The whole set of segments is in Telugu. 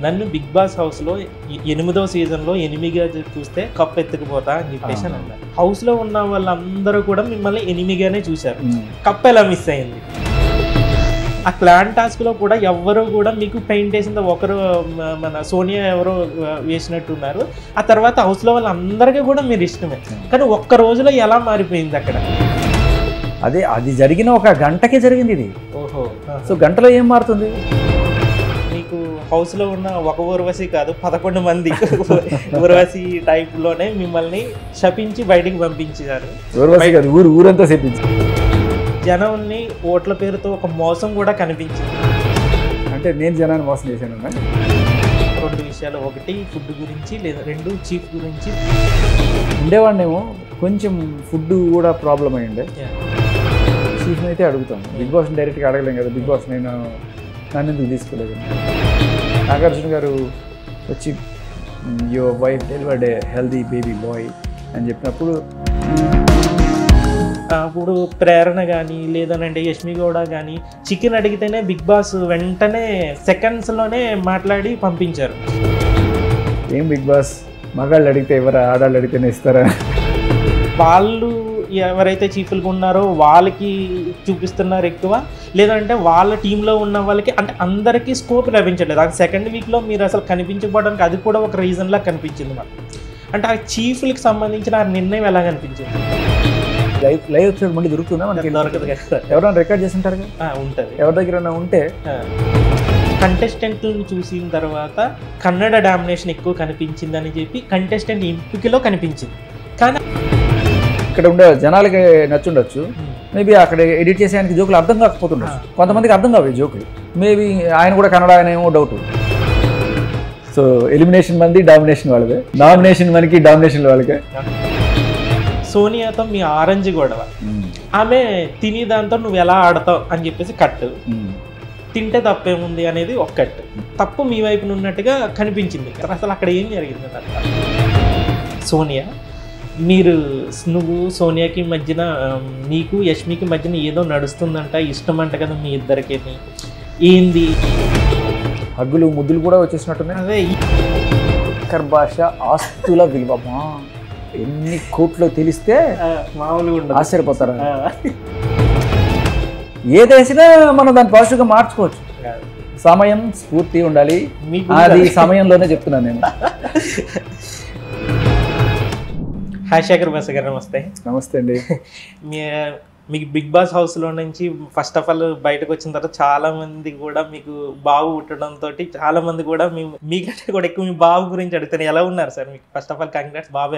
నన్ను బిగ్ బాస్ హౌస్లో 8వ సీజన్లో ఎనిమిగా చూస్తే కప్ ఎత్తుకుపోతా అని చెప్పేసి అని అన్నారు. హౌస్లో ఉన్న వాళ్ళందరూ కూడా మిమ్మల్ని ఎనిమిగానే చూశారు. కప్ ఎలా మిస్ అయింది? ఆ క్లాన్ టాస్క్లో కూడా ఎవ్వరూ కూడా మీకు పెయింట్ వేసింది ఒకరు మన సోనియా ఎవరో వేసినట్టున్నారు. ఆ తర్వాత హౌస్లో వాళ్ళందరికీ కూడా మీరు ఇష్టమే, కానీ ఒక్క రోజులో ఎలా మారిపోయింది అక్కడ? అదే అది జరిగిన ఒక గంటకే జరిగింది ఇది. ఓహో, సో గంటలో ఏం మారుతుంది? మీకు హౌస్లో ఉన్న ఒక ఊర్వశి కాదు 11 మంది ఊర్వశి టైప్లోనే మిమ్మల్ని శపించి బయటికి పంపించారు. ఊర్వశి కాదు, ఊరంతా శపించి. జనాన్ని ఓట్ల పేరుతో ఒక మోసం కూడా కనిపించింది. అంటే నేను జనాన్ని మోసం చేశాను. 2 విషయాలు, ఒకటి ఫుడ్ గురించి, లేదా 2 చీఫ్ గురించి. ఉండేవాడినేమో కొంచెం ఫుడ్ కూడా ప్రాబ్లం అయ్యిండే. చీఫ్ని అయితే అడుగుతాం, బిగ్ బాస్ని డైరెక్ట్గా అడగలేం కదా. బిగ్ బాస్ నన్ను ఎందుకు తీసుకోలేదు? నాగార్జున గారు వచ్చి your wife delivered A healthy baby bye అని చెప్పినప్పుడు అప్పుడు ప్రేరణ కానీ లేదనంటే యష్మి గౌడ కానీ చికెన్ అడిగితేనే బిగ్ బాస్ వెంటనే సెకండ్స్లోనే మాట్లాడి పంపించారు. ఏం బిగ్ బాస్ మగాళ్ళు అడిగితే ఎవరా, ఆడాళ్ళు అడిగితేనే ఇస్తారా? వాళ్ళు ఎవరైతే చీఫ్లుగా ఉన్నారో వాళ్ళకి చూపిస్తున్నారు ఎక్కువ, లేదంటే వాళ్ళ టీంలో ఉన్న వాళ్ళకి, అంటే అందరికీ స్కోప్ లభించట్లేదు. అది సెకండ్ వీక్లో మీరు అసలు కనిపించకపోవడానికి అది కూడా ఒక రీజన్లా కనిపించింది మాకు. అంటే ఆ చీఫ్లకి సంబంధించిన ఆ నిర్ణయం ఎలా కనిపించింది? లైవ్ ఎపిసోడ్ మళ్ళీ దొరుకుతుందా మనకి? దొరకదు కదా, ఎవరైనా రికార్డ్ చేసి ఉంటారు కదా. ఉంటుంది, ఎవరి దగ్గర ఉంటే. కంటెస్టెంట్లను చూసిన తర్వాత కన్నడ డామినేషన్ ఎక్కువ కనిపించింది అని చెప్పి కంటెస్టెంట్ ఎంపికలో కనిపించింది. కానీ ఇక్కడ ఉండే జనాలకి నచ్చుండొచ్చు, మేబీ అక్కడ ఎడిట్ చేసే ఆయనకి జోకులు అర్థం కాకపోతుండొచ్చు. కొంతమందికి అర్థం కావు జోకులు, మేబీ ఆయన కూడా కన్నడ ఆయన ఏమో డౌట్. సో ఎలిమినేషన్ మంది, డామినేషన్ వాళ్ళదే. నామినేషన్ మనకి, డామినేషన్ వాళ్ళకే. సోనియాతో మీ ఆరెంజ్ గొడవ, ఆమె తిని దాంతో నువ్వు ఎలా ఆడతావు అని చెప్పేసి కట్టు, తింటే తప్పేముంది అనేది ఒక కట్టు. తప్పు మీ వైపున ఉన్నట్టుగా కనిపించింది. అసలు అక్కడ ఏం జరిగింది? సోనియా, నువ్వు సోనియాకి మధ్యన, నీకు యష్మికి మధ్యన ఏదో నడుస్తుందంట, ఇష్టం అంట కదా మీ ఇద్దరికి, ఏంది? హగ్గులు ముద్దులు కూడా వచ్చేసినట్టున్నాయి. అదే భాష ఆస్తుల విలువమా ఎన్ని కోట్లో తెలిస్తే మామూలుగా ఆశ్చర్యపోతారా? ఏదేసినా మనం దాన్ని పాజిటివ్గా మార్చుకోవచ్చు. సమయం స్ఫూర్తి ఉండాలి, అది సమయంలోనే చెప్తున్నాను నేను. హాయ్ శేఖర్ బాస్ గారు, నమస్తే. నమస్తే అండి. మీకు బిగ్ బాస్ హౌస్లో నుంచి ఫస్ట్ ఆఫ్ ఆల్ బయటకు వచ్చిన తర్వాత చాలా మంది కూడా మీకు బాబు పుట్టడంతో చాలా మంది కూడా మీకంటే కూడా ఎక్కువ మీ బాబు గురించి అడుగుతాను. ఎలా ఉన్నారు సార్? మీకు ఫస్ట్ ఆఫ్ ఆల్ కంగ్రాట్స్. బాబు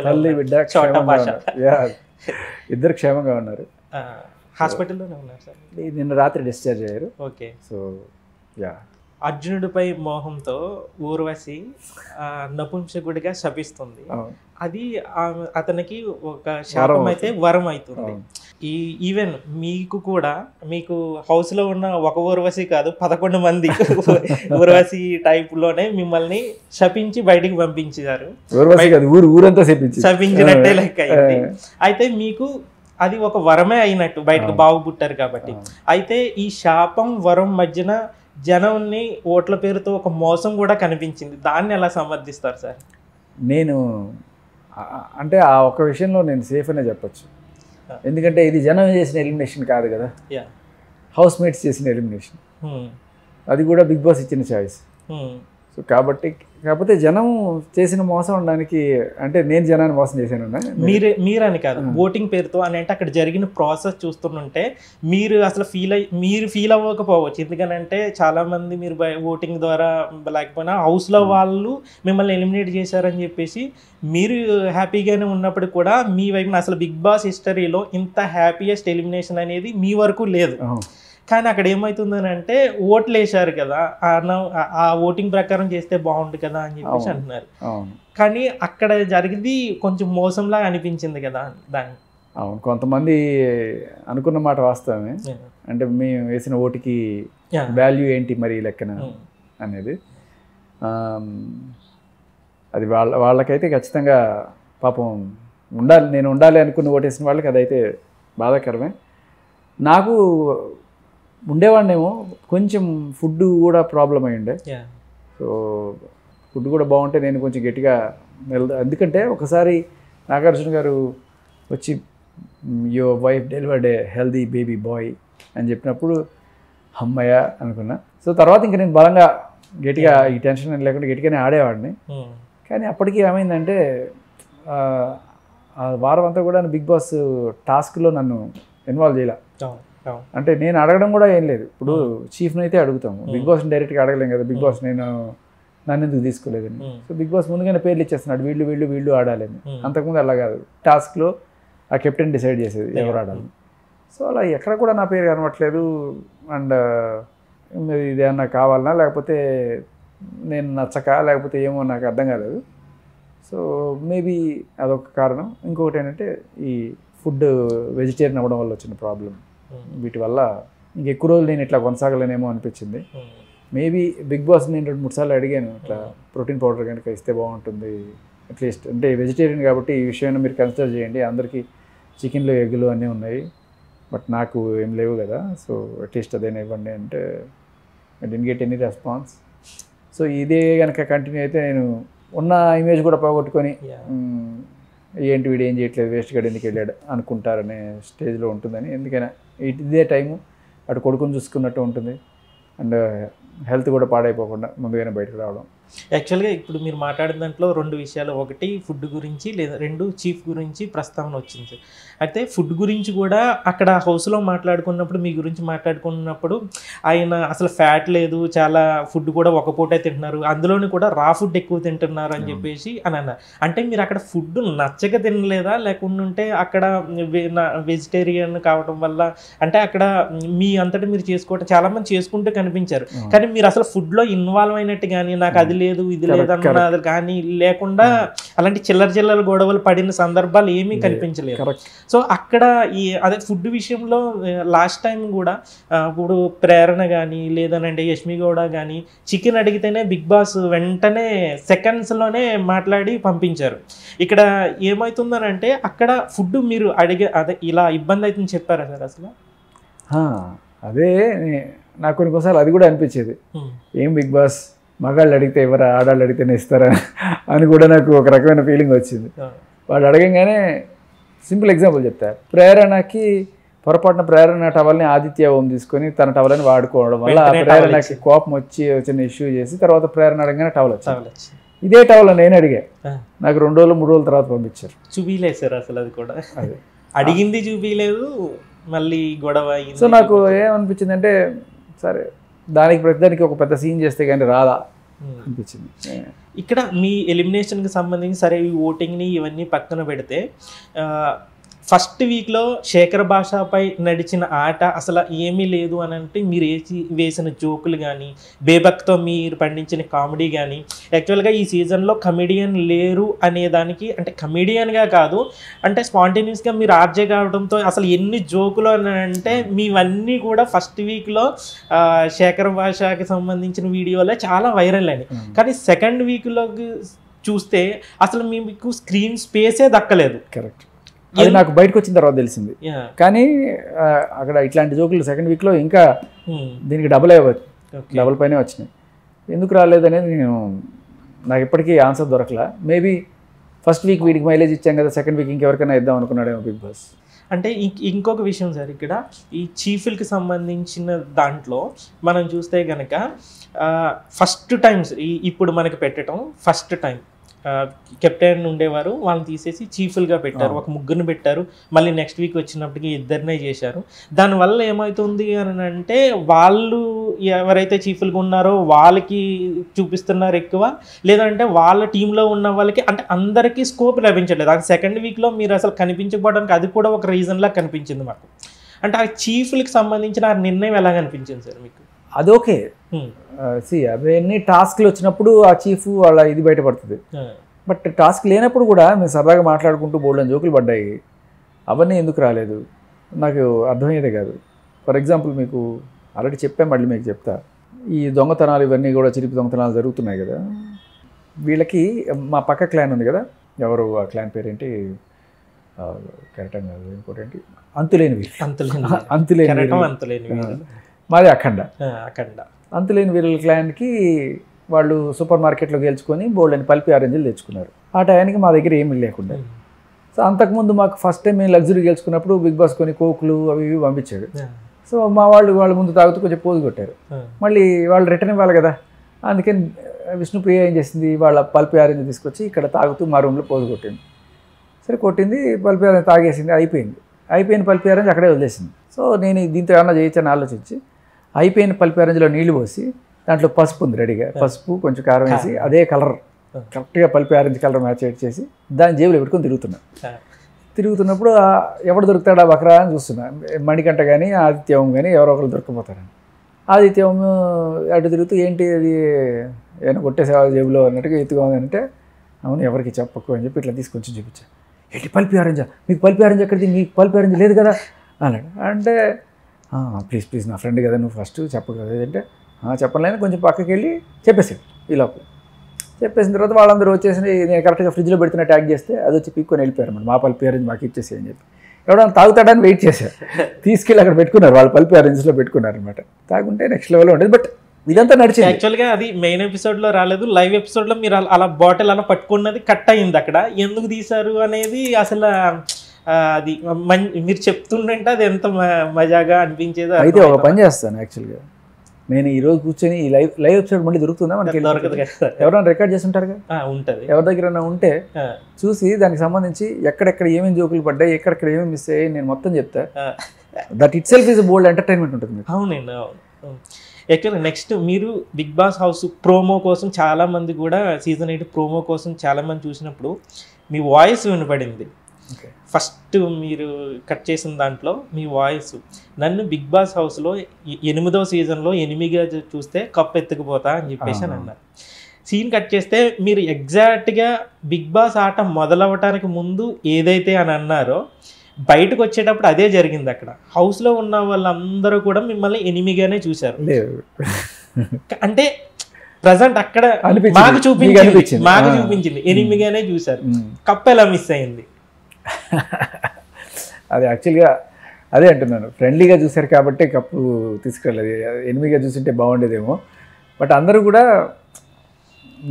ఇద్దరు క్షేమంగా ఉన్నారు. హాస్పిటల్లోనే ఉన్నారు సార్? నిన్న రాత్రి డిశ్చార్జ్ అయ్యారు. ఓకే. సో యా, అర్జునుడిపై మోహంతో ఊర్వశి నపుంసకుడిగా శపిస్తుంది. అది అతనికి ఒక శాపం అయితే వరం అవుతుంది. ఈవెన్ మీకు కూడా, మీకు హౌస్లో ఉన్న ఒక ఊర్వశి కాదు 11 మంది ఊర్వశి టైప్లోనే మిమ్మల్ని శపించి బయటికి పంపించారు. ఊరంతా శపించినట్టే లెక్క అయింది. అయితే మీకు అది ఒక వరమే అయినట్టు, బయటకు బాగు పుట్టారు కాబట్టి. అయితే ఈ శాపం వరం మధ్యన జనాన్ని ఓట్ల పేరుతో ఒక మోసం కూడా కనిపించింది. దాన్ని ఎలా సమర్థిస్తారు సార్? నేను అంటే ఆ ఒక విషయంలో నేను సేఫ్ అనే చెప్పచ్చు. ఎందుకంటే ఇది జనం చేసిన ఎలిమినేషన్ కాదు కదా, హౌస్ మేట్స్ చేసిన ఎలిమినేషన్. అది కూడా బిగ్ బాస్ ఇచ్చిన చాయిస్. సో కాకపోతే జనం చేసిన మోసం ఉండడానికి, అంటే నేను జనాన్ని మోసం చేశాను మీరని కాదు, ఓటింగ్ పేరుతో అని. అంటే అక్కడ జరిగిన ప్రాసెస్ చూస్తుంటే మీరు అసలు ఫీల్ అవ్వకపోవచ్చు. ఎందుకనంటే చాలా మంది మీరు ఓటింగ్ ద్వారా లేకపోయినా హౌస్లో వాళ్ళు మిమ్మల్ని ఎలిమినేట్ చేశారని చెప్పేసి మీరు హ్యాపీగానే ఉన్నప్పుడు కూడా మీ వైపున అసలు బిగ్ బాస్ హిస్టరీలో ఇంత హ్యాపీయెస్ట్ ఎలిమినేషన్ అనేది మీ వరకు లేదు. కానీ అక్కడ ఏమవుతుందని అంటే ఓట్లు వేశారు కదా, ఆ ఓటింగ్ ప్రకారం చేస్తే బాగుండు కదా అని చెప్పేసి అంటున్నారు. కానీ అక్కడ జరిగింది కొంచెం మోసంలా అనిపించింది కదా దాన్ని. అవును, కొంతమంది అనుకున్న మాట వాస్తవమే. అంటే మేము వేసిన ఓటుకి వాల్యూ ఏంటి మరి లెక్కన అనేది, అది వాళ్ళకైతే ఖచ్చితంగా పాపం ఉండాలి. నేను ఉండాలి అనుకుని ఓటేసిన వాళ్ళకి అదైతే బాధాకరమే. నాకు ఉండేవాడినేమో కొంచెం ఫుడ్ కూడా ప్రాబ్లం అయ్యిండే. సో సో ఫుడ్ కూడా బాగుంటే నేను కొంచెం గట్టిగా ఎందుకంటే ఒకసారి నాగార్జున గారు వచ్చి your wife delivered A healthy baby bye అని చెప్పినప్పుడు అమ్మయ్య అనుకున్నా. సో తర్వాత ఇంకా నేను బలంగా గట్టిగా ఈ టెన్షన్ లేకుండా గట్టిగానే ఆడేవాడిని. కానీ అప్పటికి ఏమైందంటే ఆ వారం అంతా కూడా బిగ్ బాస్ టాస్క్లో నన్ను ఇన్వాల్వ్ చేయాల. అంటే నేను అడగడం కూడా ఏం లేదు. ఇప్పుడు చీఫ్ని అయితే అడుగుతాము, బిగ్ బాస్ని డైరెక్ట్గా అడగలేం కదా. బిగ్ బాస్ నన్ను ఎందుకు తీసుకోలేదని. సో బిగ్ బాస్ ముందుగానే పేర్లు ఇచ్చేస్తున్నాడు, వీళ్ళు వీళ్ళు వీళ్ళు ఆడాలని. అంతకుముందు అలా కాదు, టాస్క్లో ఆ కెప్టెన్ డిసైడ్ చేసేది ఎవరు ఆడాలి. సో అలా ఎక్కడ కూడా నా పేరు కనబట్లేదు. అండ్ ఇదేమన్నా కావాలన్నా లేకపోతే నేను నచ్చక లేకపోతే ఏమో నాకు అర్థం కాలేదు. సో మేబీ అదొక కారణం. ఇంకొకటి ఏంటంటే ఈ ఫుడ్ వెజిటేరియన్ అవ్వడం వల్ల వచ్చిన ప్రాబ్లం. వీటి వల్ల ఇంకెక్కువ రోజులు నేను ఇట్లా కొనసాగలేనేమో అనిపించింది. మేబీ బిగ్ బాస్ నేను 2-3 సార్లు అడిగాను, ఇట్లా ప్రోటీన్ పౌడర్ కనుక ఇస్తే బాగుంటుంది అట్లీస్ట్. అంటే వెజిటేరియన్ కాబట్టి ఈ విషయాన్ని మీరు కన్సిడర్ చేయండి. అందరికీ చికెన్లు ఎగ్గులు అన్నీ ఉన్నాయి, బట్ నాకు ఏం లేవు కదా. సో అట్లీస్ట్ అదేనా ఇవ్వండి అంటే I didn't get any response. So ఇదే కనుక కంటిన్యూ అయితే నేను ఉన్న ఇమేజ్ కూడా పోగొట్టుకొని ఏంటి వీడు ఏం చేయట్లేదు, వేస్ట్ గడ్ ఎందుకు వెళ్ళాడు అనుకుంటారనే స్టేజ్లో ఉంటుందని. ఎందుకైనా ఇదే టైము అటు కొడుకుని చూసుకున్నట్టు ఉంటుంది. అండ్ హెల్త్ కూడా పాడైపోకుండా ముందుగానే బయటకు రావడం. యాక్చువల్గా ఇప్పుడు మీరు మాట్లాడిన దాంట్లో 2 విషయాలు, ఒకటి ఫుడ్ గురించి, లేదా 2 చీఫ్ గురించి ప్రస్తావన వచ్చింది. అయితే ఫుడ్ గురించి కూడా అక్కడ హౌస్లో మాట్లాడుకున్నప్పుడు, మీ గురించి మాట్లాడుకున్నప్పుడు ఆయన అసలు ఫ్యాట్ లేదు, చాలా ఫుడ్ కూడా ఒక పూటే తింటున్నారు, అందులోని కూడా రా ఫుడ్ ఎక్కువ తింటున్నారు అని చెప్పేసి అని అన్నారు. అంటే మీరు అక్కడ ఫుడ్ నచ్చక తినలేదా, లేకుంటే అక్కడ వెజిటేరియన్ కావడం వల్ల, అంటే అక్కడ మీ అంతటా మీరు చేసుకోవటం చాలామంది చేసుకుంటూ కనిపించారు, కానీ మీరు అసలు ఫుడ్లో ఇన్వాల్వ్ అయినట్టు కానీ నాకు అది లేదు ఇది లేదన్నది కానీ లేకుండా అలాంటి చిల్లర గొడవలు పడిన సందర్భాలు ఏమీ కనిపించలేదు. సో అక్కడ ఈ అదే ఫుడ్ విషయంలో లాస్ట్ టైం కూడా ఇప్పుడు ప్రేరణ కానీ లేదనంటే యష్మి గౌడ కానీ చికెన్ అడిగితేనే బిగ్ బాస్ వెంటనే సెకండ్స్లోనే మాట్లాడి పంపించారు. ఇక్కడ ఏమవుతుందనంటే అక్కడ ఫుడ్ మీరు అదే ఇలా ఇబ్బంది అవుతుందని చెప్పారా సార్ అసలు? అదే నాకు కొన్నిసార్లు అది కూడా అనిపించేది, ఏం బిగ్ బాస్ మగాళ్ళు అడిగితే ఎవరా, ఆడాళ్ళు అడిగితేనే ఇస్తారా అని కూడా నాకు ఒక రకమైన ఫీలింగ్ వచ్చింది. వాళ్ళు అడగంగానే సింపుల్ ఎగ్జాంపుల్ చెప్తారు. ప్రేరణకి పొరపాటున ప్రేరణ టవల్ని ఆదిత్య ఓం తీసుకొని తన టవల్ని వాడుకోవడం వల్ల ప్రేరణకి కోపం వచ్చి చిన్న ఇష్యూ చేసి తర్వాత ప్రేరణ అడగగానే టవల్ వచ్చింది. ఇదే టవల్ నేను అడిగా, నాకు 2 రోజులు 3 రోజుల తర్వాత పంపించారు. చూపిలేదు సార్ అసలు, అది కూడా అదే అడిగింది చూపిలేదు, మళ్ళీ గొడవ. సో నాకు ఏమనిపించింది అంటే సరే దానికి ప్రతిదానికి ఒక పెద్ద సీన్ చేస్తే కానీ రాదా అనిపించింది. ఇక్కడ మీ ఎలిమినేషన్కి సంబంధించి సరే ఈ ఓటింగ్ని ఇవన్నీ పక్కన పెడితే ఫస్ట్ వీక్లో శేఖర్ భాషపై నడిచిన ఆట అసలు ఏమీ లేదు అని అంటే మీరు వేసిన జోకులు కానీ బేబక్తో మీరు పండించిన కామెడీ కానీ, యాక్చువల్గా ఈ సీజన్లో కమెడియన్ లేరు అనేదానికి, అంటే కమెడియన్గా కాదు అంటే స్పాంటేనియస్గా మీరు ఆర్జే కావడంతో అసలు ఎన్ని జోకులు అని అంటే మీవన్నీ కూడా ఫస్ట్ వీక్లో శేఖర్ భాషకి సంబంధించిన వీడియోలే చాలా వైరల్ అయినాయి. కానీ సెకండ్ వీక్లోకి చూస్తే అసలు మీకు స్క్రీన్ స్పేసే దక్కలేదు. కరెక్ట్, అది నాకు బయటకు వచ్చిన తర్వాత తెలిసింది. కానీ అక్కడ ఇట్లాంటి జోకులు సెకండ్ వీక్లో ఇంకా దీనికి డబుల్ పైనే వచ్చినాయి. ఎందుకు రాలేదనేది నాకు ఇప్పటికీ ఆన్సర్ దొరకలా. మేబీ ఫస్ట్ వీక్ వీడికి మైలేజ్ ఇచ్చాం కదా, సెకండ్ వీక్ ఇంకెవరికైనా ఇద్దాం అనుకున్నాడేమో బిగ్ బాస్. అంటే ఇంకొక విషయం సార్, ఇక్కడ ఈ చీఫ్లకి సంబంధించిన దాంట్లో మనం చూస్తే కనుక ఫస్ట్ టైమ్స్ ఇప్పుడు మనకి పెట్టడం ఫస్ట్ టైం కెప్టెన్ ఉండేవారు, వాళ్ళని తీసేసి చీఫ్లుగా పెట్టారు, ఒక ముగ్గురిని పెట్టారు. మళ్ళీ నెక్స్ట్ వీక్ వచ్చినప్పటికీ 2 చేశారు. దానివల్ల ఏమవుతుంది అని అంటే వాళ్ళు ఎవరైతే చీఫ్లుగా ఉన్నారో వాళ్ళకి చూపిస్తున్నారు ఎక్కువ, లేదంటే వాళ్ళ టీంలో ఉన్న వాళ్ళకి అంటే అందరికీ స్కోప్ లభించట్లేదు. అది సెకండ్ వీక్లో మీరు అసలు కనిపించకపోవడానికి అది కూడా ఒక రీజన్లా కనిపించింది మాకు. అంటే ఆ చీఫ్లకి సంబంధించిన ఆ నిర్ణయం ఎలా కనిపించింది సార్ మీకు? అదొకే అవన్నీ టాస్క్లు వచ్చినప్పుడు ఆ చీఫ్ వాళ్ళ ఇది బయటపడుతుంది. బట్ టాస్క్ లేనప్పుడు కూడా మేము సరదాగా మాట్లాడుకుంటూ బోల్డెన్ జోకులు పడ్డాయి. అవన్నీ ఎందుకు రాలేదు నాకు అర్థమయ్యేదే కాదు. ఫర్ ఎగ్జాంపుల్ మీకు ఆల్రెడీ చెప్పాను, మళ్ళీ మీకు చెప్తా. ఈ దొంగతనాలు ఇవన్నీ కూడా చిలిపి దొంగతనాలు జరుగుతున్నాయి కదా. వీళ్ళకి మా పక్క క్లాన్ ఉంది కదా, ఎవరు ఆ క్లాన్ పేరేంటి కరెక్ట్గా కాదు, ఇంకోటి అంతులేని వీరు, మాది అఖండ. అంతులేని వీరుల క్లాన్కి వాళ్ళు సూపర్ మార్కెట్లో గెలుచుకొని బోల్డ్ అని పల్పి ఆరెంజ్లు తెచ్చుకున్నారు. ఆ టైంకి మా దగ్గర ఏమీ లేకుండా. సో అంతకుముందు మాకు ఫస్ట్ టైం మేము లగ్జరీ గెలుచుకున్నప్పుడు బిగ్ బాస్ కొన్ని కోకులు అవి ఇవి పంపించాడు. సో మా వాళ్ళ ముందు తాగుతూ కొంచెం పోజు కొట్టారు. మళ్ళీ వాళ్ళు రిటర్న్ ఇవ్వాలి కదా, అందుకని విష్ణుప్రియ ఏం చేసింది, వాళ్ళ పల్పి ఆరెంజ్ తీసుకొచ్చి ఇక్కడ తాగుతూ మా రూమ్లో పోజు కొట్టింది. సరే కొట్టింది, పల్పి ఆరెంజ్ తాగేసింది, అయిపోయిన పల్పి ఆరెంజ్ అక్కడే వదిలేసింది. సో నేను దీంతో ఏమన్నా చేయొచ్చని ఆలోచించి అయిపోయిన పల్పి ఆరెంజ్లో నీళ్లు పోసి దాంట్లో పసుపు ఉంది రెడీగా, పసుపు కొంచెం కారం వేసి అదే కలర్ కరెక్ట్గా పల్పి ఆరెంజ్ కలర్ మ్యాచ్ చేసి దాన్ని జేబులో పెట్టుకొని తిరుగుతున్నప్పుడు ఎవడు దొరుకుతాడా బకరా అని చూస్తున్నా. మణికంఠ కానీ ఆదిత్యం కానీ ఎవరో ఒకరు దొరికిపోతారని. ఆదిత్యం అటు తిరుగుతూ ఏంటి అది ఏమైనా కొట్టేసేవా జేబులో అన్నట్టుగా ఎత్తుగా ఉందంటే, అవును ఎవరికి చెప్పకు అని చెప్పి ఇట్లా తీసుకొచ్చి చూపించా. ఏంటి పల్పి ఆరెంజా, మీకు పల్పి ఆరెంజ్ ఎక్కడిది, మీకు పల్పి ఆరెంజ్ లేదు కదా అన్నాడు. అంటే ప్లీజ్ నా ఫ్రెండ్ కదా నువ్వు ఫస్ట్ చెప్పు కదా అంటే చెప్పలేని కొంచెం పక్కకి వెళ్ళి చెప్పేసాడు. ఈ లోపల చెప్పేసిన తర్వాత వాళ్ళందరూ వచ్చేసి నేను కరెక్ట్గా ఫ్రిడ్జ్లో పెడుతున్న ట్యాగ్ చేస్తే అది వచ్చి పీక్కొని వెళ్ళిపోయారు అన్నమాట. మా పల్పి ఆరెంజ్ మాకు ఇచ్చేసి అని చెప్పి ఎవడన్నా తాగుతాడని వెయిట్ చేశారు. తీసుకెళ్ళి అక్కడ పెట్టుకున్నారు, వాళ్ళ పల్పి ఆరెంజ్లో పెట్టుకున్నారు అనమాట. తాగుంటే నెక్స్ట్ లెవెల్లో ఉండేది. బట్ ఇదంతా నడిచింది. యాక్చువల్గా అది మెయిన్ ఎపిసోడ్లో రాలేదు, లైవ్ ఎపిసోడ్లో మీరు అలా బాటిల్ అలా పట్టుకున్నది కట్ అయింది. అక్కడ ఎందుకు తీశారు అనేది అసలు అది మీరు చెప్తుంటే అది ఎంత మజాగా అనిపించేది. అయితే ఒక పని చేస్తాను, యాక్చువల్గా నేను ఈరోజు కూర్చొని ఈ లైవ్ ఎపిసోడ్ మళ్ళీ దొరుకుతుందా మనకి? దొరకదు కదా, ఎవరైనా రికార్డ్ చేసి ఉంటారు కదా, ఉంటుంది. ఎవరి దగ్గర ఉంటే చూసి దానికి సంబంధించి ఎక్కడెక్కడ ఏమేమి జోకులు పడ్డాయి, ఎక్కడెక్కడ ఏమేమి మిస్ అయ్యాయి నేను మొత్తం చెప్తా. That it self is bold entertainment ఉంటుంది. అవునండి, అవును. యాక్చువల్లీ నెక్స్ట్ మీరు బిగ్ బాస్ హౌస్ ప్రోమో కోసం చాలామంది కూడా సీజన్ 8 ప్రోమో కోసం చాలామంది చూసినప్పుడు మీ వాయిస్ వినపడింది. ఫస్ట్ మీరు కట్ చేసిన దాంట్లో మీ వాయిస్, నన్ను బిగ్ బాస్ హౌస్లో 8వ సీజన్లో ఎనిమిదిగా చూస్తే కప్ ఎత్తుకుపోతా అని చెప్పేసి అని అన్నారు. సీన్ కట్ చేస్తే మీరు ఎగ్జాక్ట్గా బిగ్ బాస్ ఆట మొదలవటానికి ముందు ఏదైతే అని అన్నారో బయటకు వచ్చేటప్పుడు అదే జరిగింది. అక్కడ హౌస్లో ఉన్న వాళ్ళందరూ కూడా మిమ్మల్ని ఎనిమిగానే చూశారు. అంటే ప్రజెంట్ అక్కడ మాకు చూపించింది ఎనిమిగానే చూశారు. కప్ ఎలా మిస్ అయింది? అది యాక్చువల్గా అదే అంటున్నాను, ఫ్రెండ్లీగా చూశారు కాబట్టి కప్పు తీసుకెళ్ళలేదు. ఎనిమిదిగా చూసింటే బాగుండేదేమో. బట్ అందరూ కూడా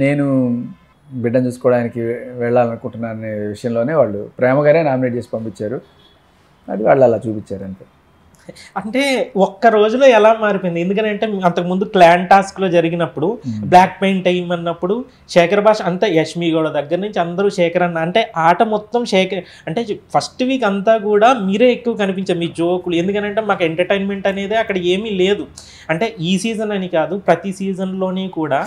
నేను బిడ్డను చూసుకోవడానికి వెళ్ళాలనుకుంటున్నాను అనే విషయంలోనే వాళ్ళు ప్రేమగానే నామినేట్ చేసి పంపించారు. అది వాళ్ళు అలా చూపించారు అంతే. అంటే ఒక్క రోజులో ఎలా మారిపోయింది? ఎందుకంటే అంతకుముందు క్లాన్ టాస్క్లో జరిగినప్పుడు బ్లాక్ పెయింట్ అయ్యమన్నప్పుడు శేఖర్ భాష అంతా యష్మి గౌడ దగ్గర నుంచి అందరూ శేఖర్ అన్న అంటే ఆట మొత్తం శేఖర్ అంటే ఫస్ట్ వీక్ అంతా కూడా మీరే ఎక్కువ కనిపించారు, మీ జోకులు. ఎందుకంటే మాకు ఎంటర్టైన్మెంట్ అనేది అక్కడ ఏమీ లేదు. అంటే ఈ సీజన్ అని కాదు, ప్రతి సీజన్లోని కూడా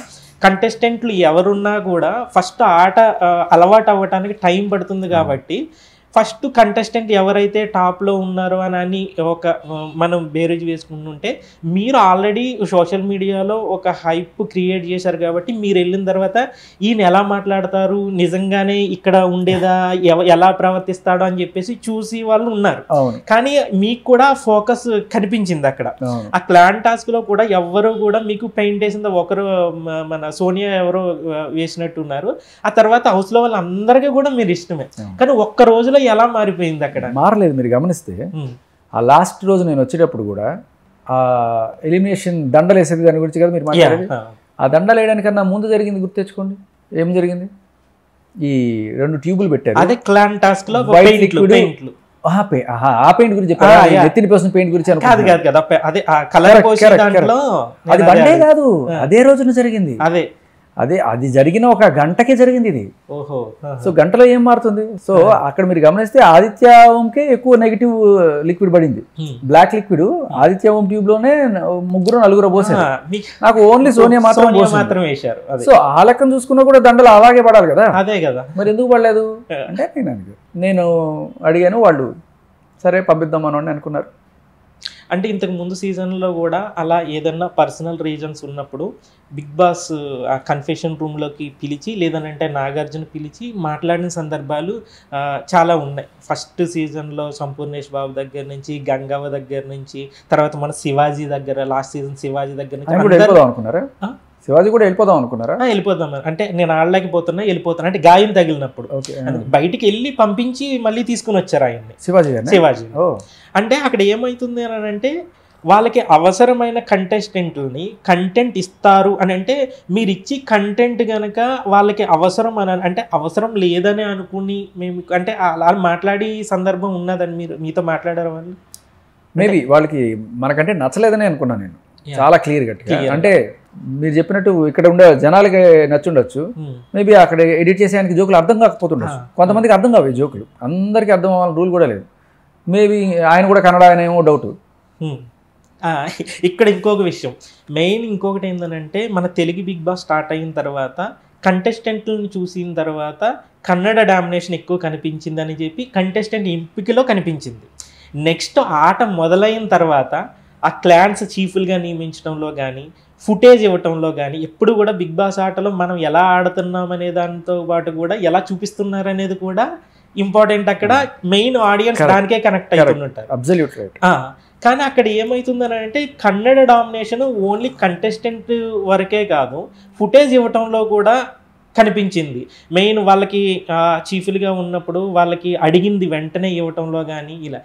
కంటెస్టెంట్లు ఎవరున్నా కూడా ఫస్ట్ ఆట అలవాటు అవ్వటానికి టైం పడుతుంది. కాబట్టి ఫస్ట్ కంటెస్టెంట్ ఎవరైతే టాప్లో ఉన్నారో అని ఒక మనం బేరేజ్ వేసుకుంటుంటే మీరు ఆల్రెడీ సోషల్ మీడియాలో ఒక హైప్ క్రియేట్ చేశారు. కాబట్టి మీరు వెళ్ళిన తర్వాత ఈయన ఎలా మాట్లాడతారు, నిజంగానే ఇక్కడ ఉండేదా, ఎలా ప్రవర్తిస్తాడో అని చెప్పేసి చూసి వాళ్ళు ఉన్నారు. కానీ మీకు కూడా ఫోకస్ కనిపించింది అక్కడ. ఆ క్లాన్ టాస్క్లో కూడా ఎవరు కూడా మీకు పెయింట్ వేసింది ఒకరు మన సోనియా ఎవరో వేసినట్టున్నారు. ఆ తర్వాత హౌస్లో వాళ్ళందరికీ కూడా మీరు ఇష్టమే. కానీ ఒక్క రోజులో ఎలా మారిపోయింది? అక్కడ మారలేదు. మీరు గమనిస్తే ఆ లాస్ట్ రోజు నేను వచ్చేటప్పుడు కూడా ఆ ఎలిమినేషన్ దండలు వేసేది దాని గురించి కదా మీరు మాట్లాడేది. ఆ దండలు వేయడానికన్నా ముందు జరిగింది గుర్తు తెచ్చుకోండి. ఏం జరిగింది? ఈ 2 ట్యూబులు పెట్టారు. అదే క్లాన్ టాస్క్ లో ఆ పెయింట్ గురించి చెప్పారు. ఎత్తిన పర్సన్ పెయింట్ గురించి అది బండే కాదు, అదే రోజున జరిగింది. అది జరిగిన ఒక గంటకే జరిగింది ఇది. సో గంటలో ఏం మారుతుంది? సో అక్కడ మీరు గమనిస్తే ఆదిత్య ఓంకే ఎక్కువ నెగిటివ్ లిక్విడ్ పడింది. బ్లాక్ లిక్విడ్ ఆదిత్య ఓం ట్యూబ్ లోనే 3-4 పోసారు. నాకు ఓన్లీ సోనియా మాత్రం వేశారు. సో ఆ లెక్కను చూసుకున్నా కూడా దండలు అలాగే పడాలి కదా. అదే కదా, మరి ఎందుకు పడలేదు అంటే నేను అడిగాను. వాళ్ళు సరే పంపిద్దాం అని అనుకున్నారు. అంటే ఇంతకు ముందు సీజన్లో కూడా అలా ఏదన్నా పర్సనల్ రీజన్స్ ఉన్నప్పుడు బిగ్ బాస్ ఆ కన్ఫెషన్ రూమ్లోకి పిలిచి లేదనంటే నాగార్జున పిలిచి మాట్లాడిన సందర్భాలు చాలా ఉన్నాయి. ఫస్ట్ సీజన్లో సంపూర్ణేష్ బాబు దగ్గర నుంచి, గంగవ్వ దగ్గర నుంచి, తర్వాత మన శివాజీ దగ్గర, లాస్ట్ సీజన్ శివాజీ దగ్గర నుంచి శివాజీ కూడా వెళ్ళిపోదాం అనుకున్నారా? వెళ్ళిపోదాం అంటే నేను ఆడలేకపోతున్నా, వెళ్ళిపోతాను అంటే గాయం తగిలినప్పుడు బయటికి వెళ్ళి పంపించి మళ్ళీ తీసుకుని వచ్చారు ఆయన్ని, శివాజీ. అంటే అక్కడ ఏమవుతుంది అని అంటే వాళ్ళకి అవసరమైన కంటెస్టెంట్లని కంటెంట్ ఇస్తారు అని అంటే మీరు ఇచ్చి కంటెంట్ కనుక వాళ్ళకి అవసరం అని అంటే అవసరం లేదని అనుకుని మేము అంటే అలా మాట్లాడి సందర్భం ఉన్నదని మీతో మాట్లాడారు వాళ్ళు? మేబీ వాళ్ళకి మనకంటే నచ్చలేదని అనుకున్నాను నేను చాలా క్లియర్ గట్టిగా. అంటే మీరు చెప్పినట్టు ఇక్కడ ఉండే జనాలకి నచ్చుండొచ్చు, మేబీ అక్కడ ఎడిట్ చేసే ఆయనకి జోకులు అర్థం కాకపోతుండొచ్చు, కొంతమందికి అర్థం కావు ఈ జోకులు, అందరికీ అర్థం అవ్వాలని రూల్ కూడా లేదు. మేబీ ఆయన కూడా కన్నడ ఆయన ఏమో డౌట్. ఇక్కడ ఇంకొక విషయం మెయిన్ ఇంకొకటి ఏంటంటే మన తెలుగు బిగ్ బాస్ స్టార్ట్ అయిన తర్వాత కంటెస్టెంట్లను చూసిన తర్వాత కన్నడ డామినేషన్ ఎక్కువ కనిపించింది అని చెప్పి కంటెస్టెంట్ ఎంపికలో కనిపించింది. నెక్స్ట్ ఆట మొదలైన తర్వాత ఆ క్లాన్స్ చీఫ్లుగా నియమించడంలో కానీ ఫుటేజ్ ఇవ్వటంలో కానీ ఎప్పుడు కూడా బిగ్ బాస్ ఆటలో మనం ఎలా ఆడుతున్నాం అనే దాంతో పాటు కూడా ఎలా చూపిస్తున్నారు అనేది కూడా ఇంపార్టెంట్. అక్కడ మెయిన్ ఆడియన్స్ దానికే కనెక్ట్ అవుతుంటారు. Absolute right. కానీ అక్కడ ఏమవుతుందని అంటే కన్నడ డామినేషన్ ఓన్లీ కంటెస్టెంట్ వరకే కాదు, ఫుటేజ్ ఇవ్వటంలో కూడా కనిపించింది. మెయిన్ వాళ్ళకి చీఫ్లుగా ఉన్నప్పుడు వాళ్ళకి అడిగింది వెంటనే ఇవ్వటంలో కానీ ఇలా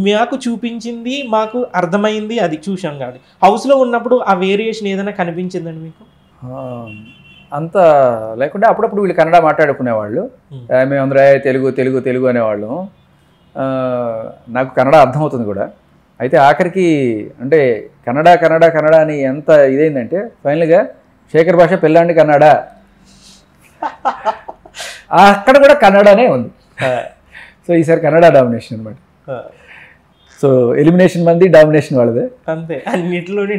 మాకు చూపించింది, మాకు అర్థమైంది, అది చూసాం. కాబట్టి హౌస్లో ఉన్నప్పుడు ఆ వేరియేషన్ ఏదైనా కనిపించిందండి మీకు? అంత లేకుండా అప్పుడప్పుడు వీళ్ళు కన్నడ మాట్లాడుకునేవాళ్ళు, మేమందరూ తెలుగు తెలుగు తెలుగు అనేవాళ్ళు. నాకు కన్నడ అర్థమవుతుంది కూడా. అయితే ఆఖరికి అంటే కన్నడ కన్నడ కన్నడ అని ఎంత ఇదైందంటే ఫైనల్గా శేఖర్ భాష పెళ్ళాండి కన్నడ, అక్కడ కూడా కన్నడనే ఉంది. సో ఈసారి కన్నడ డామినేషన్ అనమాట. సో ఎలిమినేషన్ మంది, డామినేషన్ వాళ్ళదే. అంతే, అన్నిటిలోని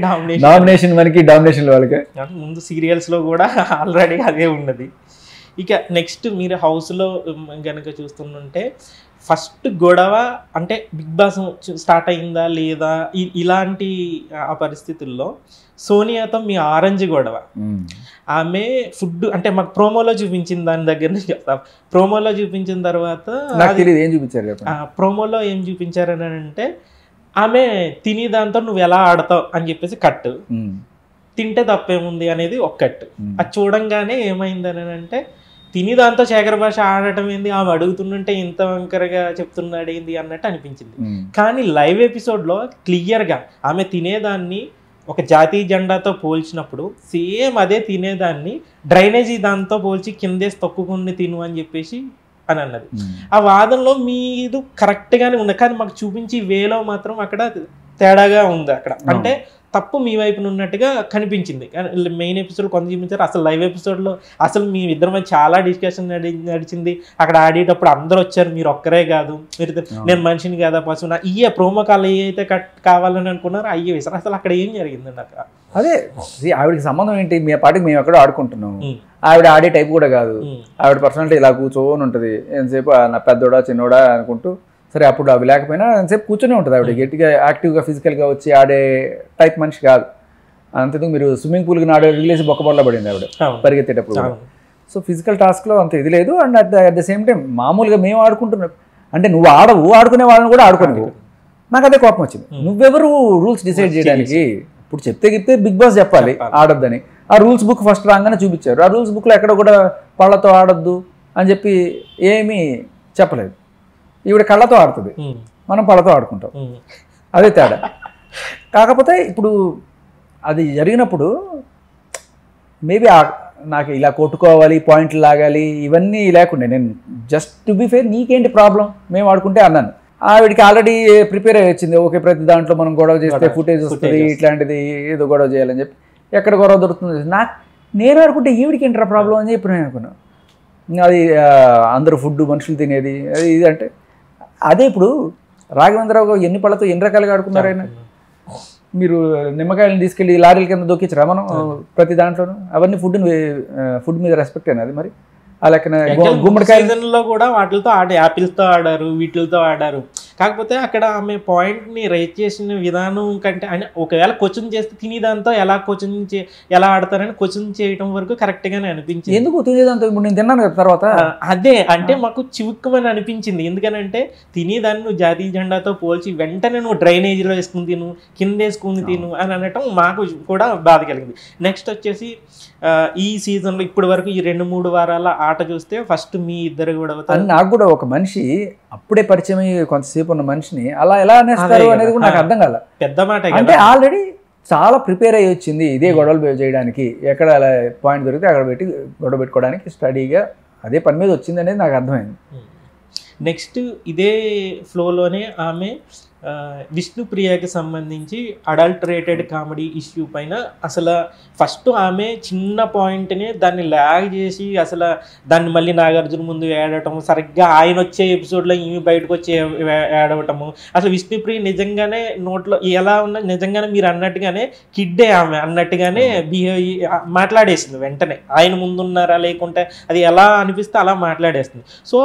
డామినేషన్ మనకి, డామినేషన్ వాళ్ళకే. ముందు సీరియల్స్లో కూడా ఆల్రెడీ అదే ఉన్నది. ఇక నెక్స్ట్ మీరు హౌస్లో కనుక చూస్తుంటే ఫస్ట్ గొడవ అంటే బిగ్ బాస్ స్టార్ట్ అయిందా లేదా ఇలాంటి ఆ పరిస్థితుల్లో సోనియాతో మీ ఆరెంజ్ గొడవ, ఆమె ఫుడ్ అంటే మాకు ప్రోమోలో చూపించిన దాని దగ్గర నుంచి చెప్తా. ప్రోమోలో చూపించిన తర్వాత ఏం చూపించారు, ప్రోమోలో ఏం చూపించారని అంటే ఆమె తిని దాంతో నువ్వు ఎలా ఆడతావు అని చెప్పేసి కట్టు, తింటే తప్పేముంది అనేది ఒక కట్టు. అది చూడంగానే ఏమైందని అంటే తిని దాంతో శేఖర్ భాష ఆడటం ఏంది, ఆమె అడుగుతుంటే ఇంత వంకరగా చెప్తున్నాడు ఏంది అన్నట్టు అనిపించింది. కానీ లైవ్ ఎపిసోడ్లో క్లియర్గా ఆమె తినేదాన్ని ఒక జాతీయ జెండాతో పోల్చినప్పుడు సేమ్ అదే తినేదాన్ని డ్రైనేజీ దాంతో పోల్చి కిందేసి తొక్కుకుని తిను అని చెప్పేసి అని అన్నది. ఆ వాదనలో మీరు కరెక్ట్గానే ఉంది, కానీ మాకు చూపించి వేలో మాత్రం అక్కడ తేడాగా ఉంది. అక్కడ అంటే తప్పు మీ వైపున ఉన్నట్టుగా కనిపించింది. మెయిన్ ఎపిసోడ్ కొంత చూపించారు, అసలు లైవ్ ఎపిసోడ్లో అసలు మీ ఇద్దరి మధ్య చాలా డిస్కషన్ నడిచింది. అక్కడ ఆడేటప్పుడు అందరూ వచ్చారు, మీరు ఒక్కరే కాదు, మీరు నేను మనిషిని కాదా పశువునా, ఇయ్యే ప్రోమో కాల్ ఏవైతే కావాలని అనుకున్నారో అయ్యే విసర. అసలు అక్కడ ఏం జరిగిందండి అక్కడ? అదే ఆవిడకి సంబంధం ఏంటి, మీ పాటికి మేము ఎక్కడో ఆడుకుంటున్నాం. ఆవిడ ఆడే టైప్ కూడా కాదు, ఆవిడ పర్సనాలిటీ ఇలా కూర్చోని ఉంటుంది, ఎంతసేపు నా పెద్దోడా చిన్నోడా అనుకుంటూ. సరే అప్పుడు అవి లేకపోయినా ఎంతసేపు కూర్చొని ఉంటుంది ఆవిడ, గట్టిగా యాక్టివ్గా ఫిజికల్గా వచ్చి ఆడే టైప్ మనిషి కాదు. అంతేందుకు మీరు స్విమ్మింగ్ పూల్కి నాడే రిలేసి బొక్కబొల్ల పడింది ఆవిడ పరిగెత్తేటప్పుడు. సో ఫిజికల్ టాస్క్లో అంత ఇది లేదు. And at the same time మామూలుగా మేము ఆడుకుంటున్నాం అంటే నువ్వు ఆడుకునే వాళ్ళని కూడా ఆడుకోనివ్వు. నాకు అదే కోపం వచ్చింది. నువ్వెవరు రూల్స్ డిసైడ్ చేయడానికి? ఇప్పుడు చెప్తే బిగ్ బాస్ చెప్పాలి ఆడొద్దని. ఆ రూల్స్ బుక్ ఫస్ట్ రాగానే చూపించారు. ఆ రూల్స్ బుక్లో ఎక్కడ కూడా పళ్ళతో ఆడొద్దు అని చెప్పి ఏమీ చెప్పలేదు. ఈవిడ కళ్ళతో ఆడుతుంది, మనం పళ్ళతో ఆడుకుంటాం, అదే తేడా. కాకపోతే ఇప్పుడు అది జరిగినప్పుడు మేబీ నాకు ఇలా కొట్టుకోవాలి, పాయింట్లు లాగాలి, ఇవన్నీ లేకుండా నేను జస్ట్ టు బి ఫేర్ నీకేంటి ప్రాబ్లం మేము ఆడుకుంటే అన్నాను. ఆవిడికి ఆల్రెడీ ప్రిపేర్ అయ్యి వచ్చింది, ఓకే ప్రతి దాంట్లో మనం గొడవ చేస్తే ఫుటేజ్ వస్తుంది, ఇట్లాంటిది ఏదో గొడవ చేయాలని చెప్పి ఎక్కడ గొడవ దొరుకుతుంది. నేను ఆడుకుంటే ఈవిడికి ఏంట్రా ప్రాబ్లం అని చెప్పి నేను అనుకున్నాను. అది అందరూ ఫుడ్ మనుషులు తినేది అది ఇది అంటే అదే. ఇప్పుడు రాఘవేంద్రరావు ఎన్ని పళ్ళతో ఎన్ని రకాలుగా ఆడుకున్నారు ఆయన. మీరు నిమ్మకాయలను తీసుకెళ్ళి లారీల కింద దొక్కించరా మనం ప్రతి దాంట్లోనూ? అవన్నీ ఫుడ్ మీద రెస్పెక్ట్ అయినది. మరి ఆ లెక్కన గుమ్మడికాయలో కూడా వాటితో యాపిల్స్తో ఆడారు, వీటితో ఆడారు. కాకపోతే అక్కడ ఆమె పాయింట్ని రైట్ చేసిన విధానం కంటే ఆయన ఒకవేళ క్వశ్చన్ చేస్తే తినేదాంతో ఎలా ఆడతారని క్వశ్చన్ చేయడం వరకు కరెక్ట్గానే అనిపించింది. ఎందుకు తినేదాంతో? ఇప్పుడు నేను తిన్నాను కదా తర్వాత. అదే అంటే మాకు చివుక్కుమని అనిపించింది. ఎందుకనంటే తినేదాన్ని నువ్వు జాతీయ జెండాతో పోల్చి వెంటనే నువ్వు డ్రైనేజీలో వేసుకుని తిను, కింద వేసుకుని తిను అని అనటం మాకు కూడా బాధ కలిగింది. నెక్స్ట్ వచ్చేసి ఈ సీజన్లో ఇప్పటి వరకు ఈ 2-3 వారాల ఆట చూస్తే ఫస్ట్ మీ ఇద్దరు కూడా నాకు కూడా ఒక మనిషి అప్పుడే పరిచయం అయ్యి కొంతసేపు కొద్దిసేపు ఉన్న మనిషిని అలా ఎలా అనేస్తారు అనేది కూడా నాకు అర్థం కాల. పెద్ద మాట అంటే ఆల్రెడీ చాలా ప్రిపేర్ అయ్యి వచ్చింది ఇదే గొడవలు చేయడానికి, ఎక్కడ అలా పాయింట్ దొరికితే అక్కడ పెట్టి గొడవ పెట్టుకోవడానికి స్టడీగా అదే పని మీద వచ్చింది అనేది నాకు అర్థమైంది. నెక్స్ట్ ఇదే ఫ్లోలోనే ఆమె విష్ణుప్రియకి సంబంధించి అడల్టరేటెడ్ కామెడీ ఇష్యూ పైన అసలు ఫస్ట్ ఆమె చిన్న పాయింట్ని దాన్ని ల్యాగ్ చేసి అసలు దాన్ని మళ్ళీ నాగార్జున ముందు ఏడవటము, సరిగ్గా ఆయన వచ్చే ఎపిసోడ్లో ఈమె బయటకు వచ్చి ఏడవటము, అసలు విష్ణుప్రియ నిజంగానే నోట్లో ఎలా ఉన్నా నిజంగానే మీరు అన్నట్టుగానే కిడ్డే ఆమె అన్నట్టుగానే మాట్లాడేసింది వెంటనే, ఆయన ముందున్నారా లేకుంటే అది ఎలా అనిపిస్తే అలా మాట్లాడేస్తుంది. సో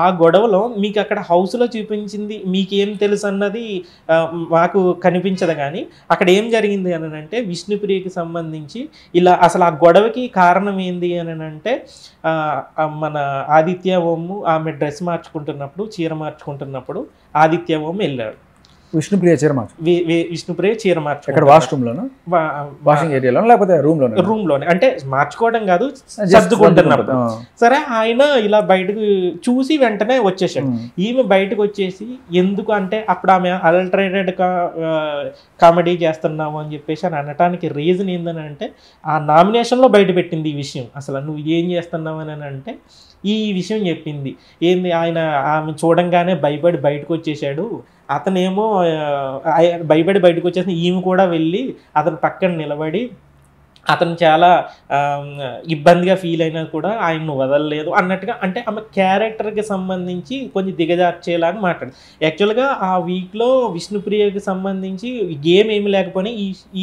ఆ గొడవలో మీకు అక్కడ హౌస్లో చూపించింది మీకేం తెలుసు అన్నది మాకు కనిపించదు. కానీ అక్కడ ఏం జరిగింది అని అంటే విష్ణుప్రియకి సంబంధించి ఇలా అసలు ఆ గొడవకి కారణం ఏంది అని అంటే మన ఆదిత్య ఓము ఆమె డ్రెస్ మార్చుకుంటున్నప్పుడు చీర మార్చుకుంటున్నప్పుడు ఆదిత్య ఓము వెళ్ళాడు. విష్ణుప్రియ చీర మార్చు విష్ణుప్రియ చీర మార్చు ఇక్కడ వాష్రూమ్లోనా వాషింగ్ ఏరియాలో లేకపోతే రూమ్లోనే అంటే మార్చుకోవడం కాదు సర్దుకుంటున్నప్పుడు. సరే ఆయన ఇలా బయటకు చూసి వెంటనే వచ్చేసాడు. ఈమె బయటకు వచ్చేసి ఎందుకు అంటే అప్పుడు ఆమె అడల్టరేటెడ్ కామెడీ చేస్తున్నాము అని చెప్పేసి అని అనటానికి రీజన్ ఏందని అంటే ఆ నామినేషన్లో బయట పెట్టింది ఈ విషయం. అసలు నువ్వు ఏం చేస్తున్నావు అని అంటే ఈ విషయం చెప్పింది. ఏంది ఆయన ఆమె చూడంగానే భయపడి బయటకు వచ్చేసాడు, అతనేమో భయపడి బయటకు వచ్చేసి ఈమె కూడా వెళ్ళి అతని పక్కన నిలబడి అతను చాలా ఇబ్బందిగా ఫీల్ అయినా కూడా ఆయన్ను వదలలేదు అన్నట్టుగా, అంటే ఆమె క్యారెక్టర్కి సంబంధించి కొంచెం దిగజార్చేలాగా మాట్లాడు. యాక్చువల్గా ఆ వీక్లో విష్ణుప్రియకి సంబంధించి గేమ్ ఏమి లేకపోయినా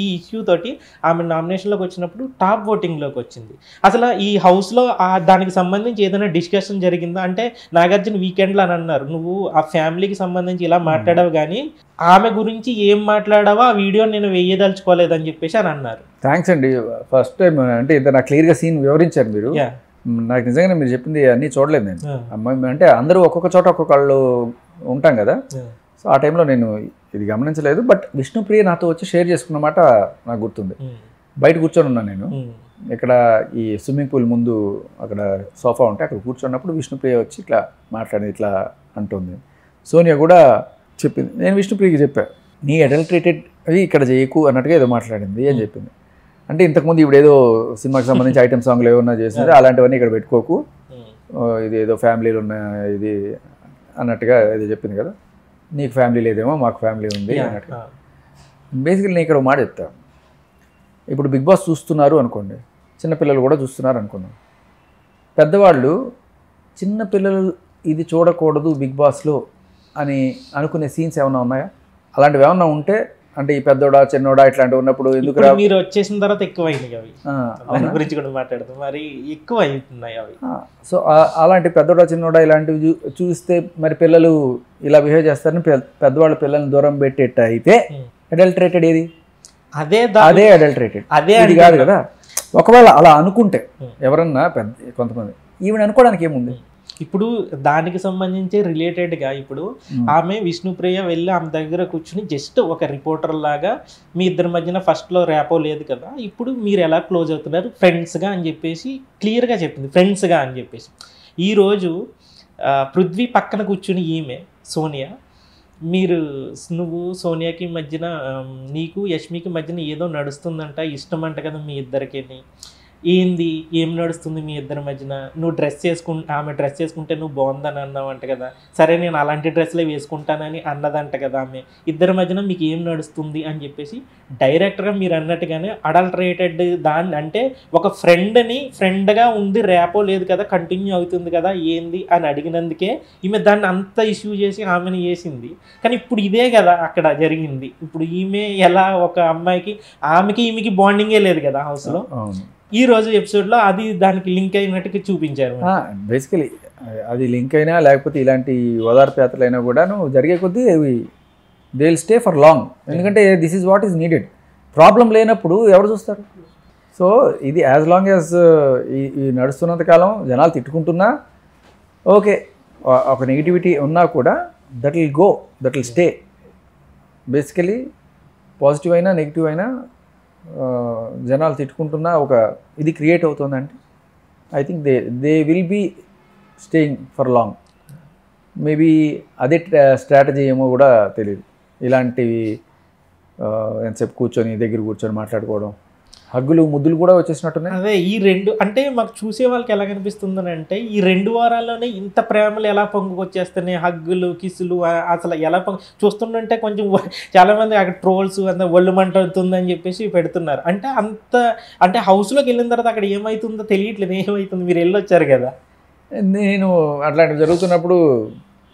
ఈ ఇష్యూ తోటి ఆమె నామినేషన్లోకి వచ్చినప్పుడు టాప్ ఓటింగ్లోకి వచ్చింది. అసలు ఈ హౌస్లో దానికి సంబంధించి ఏదైనా డిస్కషన్ జరిగిందా అంటే నాగార్జున వీకెండ్లో అని అన్నారు, నువ్వు ఆ ఫ్యామిలీకి సంబంధించి ఇలా మాట్లాడావు కానీ ఆమె గురించి ఏం మాట్లాడావో ఆ వీడియో నేను వేయదలుచుకోలేదని చెప్పేసి అని అన్నారు. థ్యాంక్స్ అండి, ఫస్ట్ టైం అంటే ఇంత నాకు క్లియర్గా సీన్ వివరించారు మీరు. నాకు నిజంగానే మీరు చెప్పింది అన్నీ చూడలేదు నేను. అంటే అందరూ ఒక్కొక్క చోట ఒక్కొక్కళ్ళు ఉంటాం కదా, సో ఆ టైంలో నేను ఇది గమనించలేదు. బట్ విష్ణుప్రియ నాతో వచ్చి షేర్ చేసుకున్నమాట నాకు గుర్తుంది. బయట కూర్చొని ఉన్నాను నేను, ఇక్కడ ఈ స్విమ్మింగ్ పూల్ ముందు అక్కడ సోఫా ఉంటే అక్కడ కూర్చున్నప్పుడు విష్ణుప్రియ వచ్చి ఇట్లా మాట్లాడింది, ఇట్లా అంటుంది. సోనియా కూడా చెప్పింది, నేను విష్ణుప్రియకి చెప్పాను నీ అడల్టరేటెడ్ అది ఇక్కడ చేయకు అన్నట్టుగా ఏదో మాట్లాడింది అని చెప్పింది. అంటే ఇంతకుముందు ఇప్పుడు ఏదో సినిమాకి సంబంధించి ఐటమ్ సాంగ్లు ఏమన్నా చేసింది, అలాంటివన్నీ ఇక్కడ పెట్టుకోకు, ఇది ఏదో ఫ్యామిలీలు ఉన్న ఇది అన్నట్టుగా ఏదో చెప్పింది కదా, నీకు ఫ్యామిలీ లేదేమో మాకు ఫ్యామిలీ ఉంది అన్నట్టుగా. బేసికలీ నేను ఇక్కడ మాట చెప్తాను, ఇప్పుడు బిగ్ బాస్ చూస్తున్నారు అనుకోండి, చిన్నపిల్లలు కూడా చూస్తున్నారు అనుకున్నాం. పెద్దవాళ్ళు చిన్నపిల్లలు ఇది చూడకూడదు బిగ్ బాస్లో అని అనుకునే సీన్స్ ఏమైనా ఉన్నాయా? అలాంటివి ఏమన్నా ఉంటే అంటే ఈ పెద్దోడా చిన్నోడా ఇట్లాంటివి ఉన్నప్పుడు ఎందుకు మీరు వచ్చేసిన తర్వాత ఎక్కువైనాయి అవి, దాని గురించి కూడా మాట్లాడుతాం, మరి ఎక్కువ అవుతున్నాయి అవి. సో అలాంటి పెద్దోడా చిన్నోడా ఇలాంటివి చూస్తే మరి పిల్లలు ఇలా బిహేవ్ చేస్తారని పెద్దవాళ్ళు పిల్లల్ని దూరం పెట్టేట అయితే అడల్టరేటెడ్ ఏది? అదే అడల్టరేటెడ్, అదే అది కాదు కదా. ఒకవేళ అలా అనుకుంటే ఎవరన్నా కొంతమంది ఈవెన్ అనుకోవడానికి ఏముంది? ఇప్పుడు దానికి సంబంధించి రిలేటెడ్గా ఇప్పుడు ఆమె విష్ణుప్రియ వెళ్ళి ఆమె దగ్గర కూర్చుని జస్ట్ ఒక రిపోర్టర్ లాగా మీ ఇద్దరి మధ్యన ఫస్ట్లో ర్యాపో లేదు కదా, ఇప్పుడు మీరు ఎలా క్లోజ్ అవుతున్నారు ఫ్రెండ్స్గా అని చెప్పేసి క్లియర్గా చెప్పింది, ఫ్రెండ్స్గా అని చెప్పేసి. ఈరోజు పృథ్వీ పక్కన కూర్చుని ఈమె సోనియా, నువ్వు సోనియాకి మధ్యన నీకు యష్మికి మధ్యన ఏదో నడుస్తుందంట, ఇష్టం అంట కదా మీ ఇద్దరికి, ఏంది ఏం నడుస్తుంది మీ ఇద్దరి మధ్యన, నువ్వు ఆమె డ్రెస్ చేసుకుంటే నువ్వు బాగుందని అన్నావు అంట కదా, సరే నేను అలాంటి డ్రెస్లే వేసుకుంటానని అన్నదంట కదా ఆమె, ఇద్దరి మధ్యన మీకు ఏం నడుస్తుంది అని చెప్పేసి డైరెక్ట్గా మీరు అన్నట్టుగానే అడల్టరేటెడ్ దాన్ని అంటే ఒక ఫ్రెండ్గా ఉంది ర్యాపో లేదు కదా కంటిన్యూ అవుతుంది కదా ఏంది అని అడిగినందుకే ఈమె దాన్ని అంత ఇష్యూ చేసి ఆమెను చేసింది. కానీ ఇప్పుడు ఇదే కదా అక్కడ జరిగింది. ఇప్పుడు ఈమె ఎలా ఒక అమ్మాయికి ఆమెకి ఈమెకి బాండింగే లేదు కదా హౌస్లో, ఈ రోజు ఎపిసోడ్లో అది దానికి లింక్ అయినట్టుగా చూపించారు. బేసికలీ అది లింక్ అయినా లేకపోతే ఇలాంటి ఓదార్పు యాత్రలు అయినా కూడా జరిగే కొద్దీ they will stay for long, ఎందుకంటే this is what is needed. Problem లేనప్పుడు ఎవరు చూస్తారు? సో ఇది యాజ్ లాంగ్ యాజ్ ఈ నడుస్తున్నంత కాలం జనాలు తిట్టుకుంటున్నా ఓకే, ఒక నెగిటివిటీ ఉన్నా కూడా that will go, that will stay. Basically positive అయినా నెగిటివ్ అయినా జనాలు తిట్టుకుంటున్నా ఒక ఇది క్రియేట్ అవుతుందంటే I think they will be staying for long. Maybe అదే స్ట్రాటజీ ఏమో కూడా తెలియదు. ఇలాంటివి ఎంతసేపు కూర్చొని దగ్గర కూర్చొని మాట్లాడుకోవడం, హగ్గులు ముద్దులు కూడా వచ్చేసినట్టున్నాయి. అదే ఈ రెండు అంటే మాకు చూసే వాళ్ళకి ఎలా కనిపిస్తుందని అంటే ఈ 2 వారాల్లోనే ఇంత ప్రేమలు ఎలా పొంగుకొచ్చేస్తున్నాయి, హగ్గులు కిస్సులు అసలు ఎలా చూస్తుంటే కొంచెం చాలామంది అక్కడ ట్రోల్స్ అంత ఒళ్ళు మంటుందని చెప్పేసి పెడుతున్నారు. అంటే అంత అంటే హౌస్లోకి వెళ్ళిన తర్వాత అక్కడ ఏమవుతుందో తెలియట్లేదు, ఏమవుతుంది, మీరు వెళ్ళొచ్చారు కదా. నేను అట్లాంటివి జరుగుతున్నప్పుడు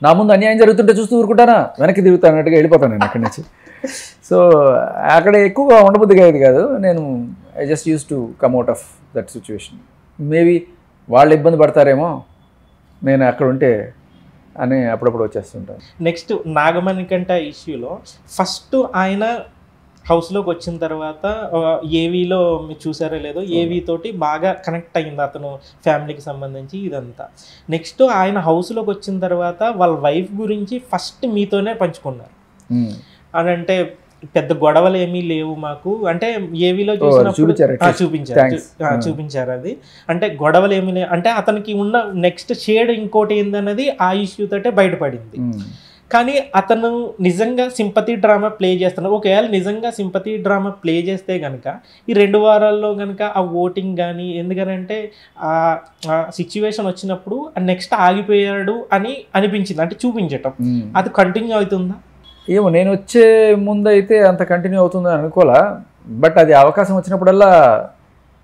నా ముందు అన్యాయం జరుగుతుంటే చూస్తూ ఊరుకుంటానా, వెనక్కి తిరుగుతాను అన్నట్టుగా వెళ్ళిపోతాను నేను అక్కడి నుంచి. సో అక్కడ ఎక్కువగా ఉండబుద్దిగా అయ్యేది కాదు. నేను I just use to come out of that situation. Maybe వాళ్ళు ఇబ్బంది పడతారేమో నేను అక్కడ ఉంటే అని అప్పుడప్పుడు వచ్చేస్తుంటాను. నెక్స్ట్ నాగమణికంఠ ఇష్యూలో ఫస్ట్ ఆయన హౌస్లోకి వచ్చిన తర్వాత ఏవీలో మీరు చూసారో లేదో ఏవీ తోటి బాగా కనెక్ట్ అయ్యింది అతను, ఫ్యామిలీకి సంబంధించి ఇదంతా. నెక్స్ట్ ఆయన హౌస్లోకి వచ్చిన తర్వాత వాళ్ళ వైఫ్ గురించి ఫస్ట్ మీతోనే పంచుకున్నారు. అని అంటే పెద్ద గొడవలు ఏమీ లేవు మాకు, అంటే ఏవీలో చూపించారు అది. అంటే గొడవలు ఏమీ లేవు అంటే అతనికి ఉన్న నెక్స్ట్ షేడ్ ఇంకోటి ఏందన్నది ఆ ఇష్యూ తోటే బయటపడింది. కానీ అతను నిజంగా సింపతి డ్రామా ప్లే చేస్తున్నాడు. ఒకవేళ నిజంగా సింపతి డ్రామా ప్లే చేస్తే కనుక ఈ 2 వారాల్లో కనుక ఆ ఓటింగ్ కానీ, ఎందుకనంటే ఆ సిచ్యువేషన్ వచ్చినప్పుడు నెక్స్ట్ ఆగిపోయాడు అని అనిపించింది, అంటే చూపించటం అది కంటిన్యూ అవుతుందా ఏమో. నేను వచ్చే ముందు అయితే అంత కంటిన్యూ అవుతుందని అనుకోలే, బట్ అది అవకాశం వచ్చినప్పుడల్లా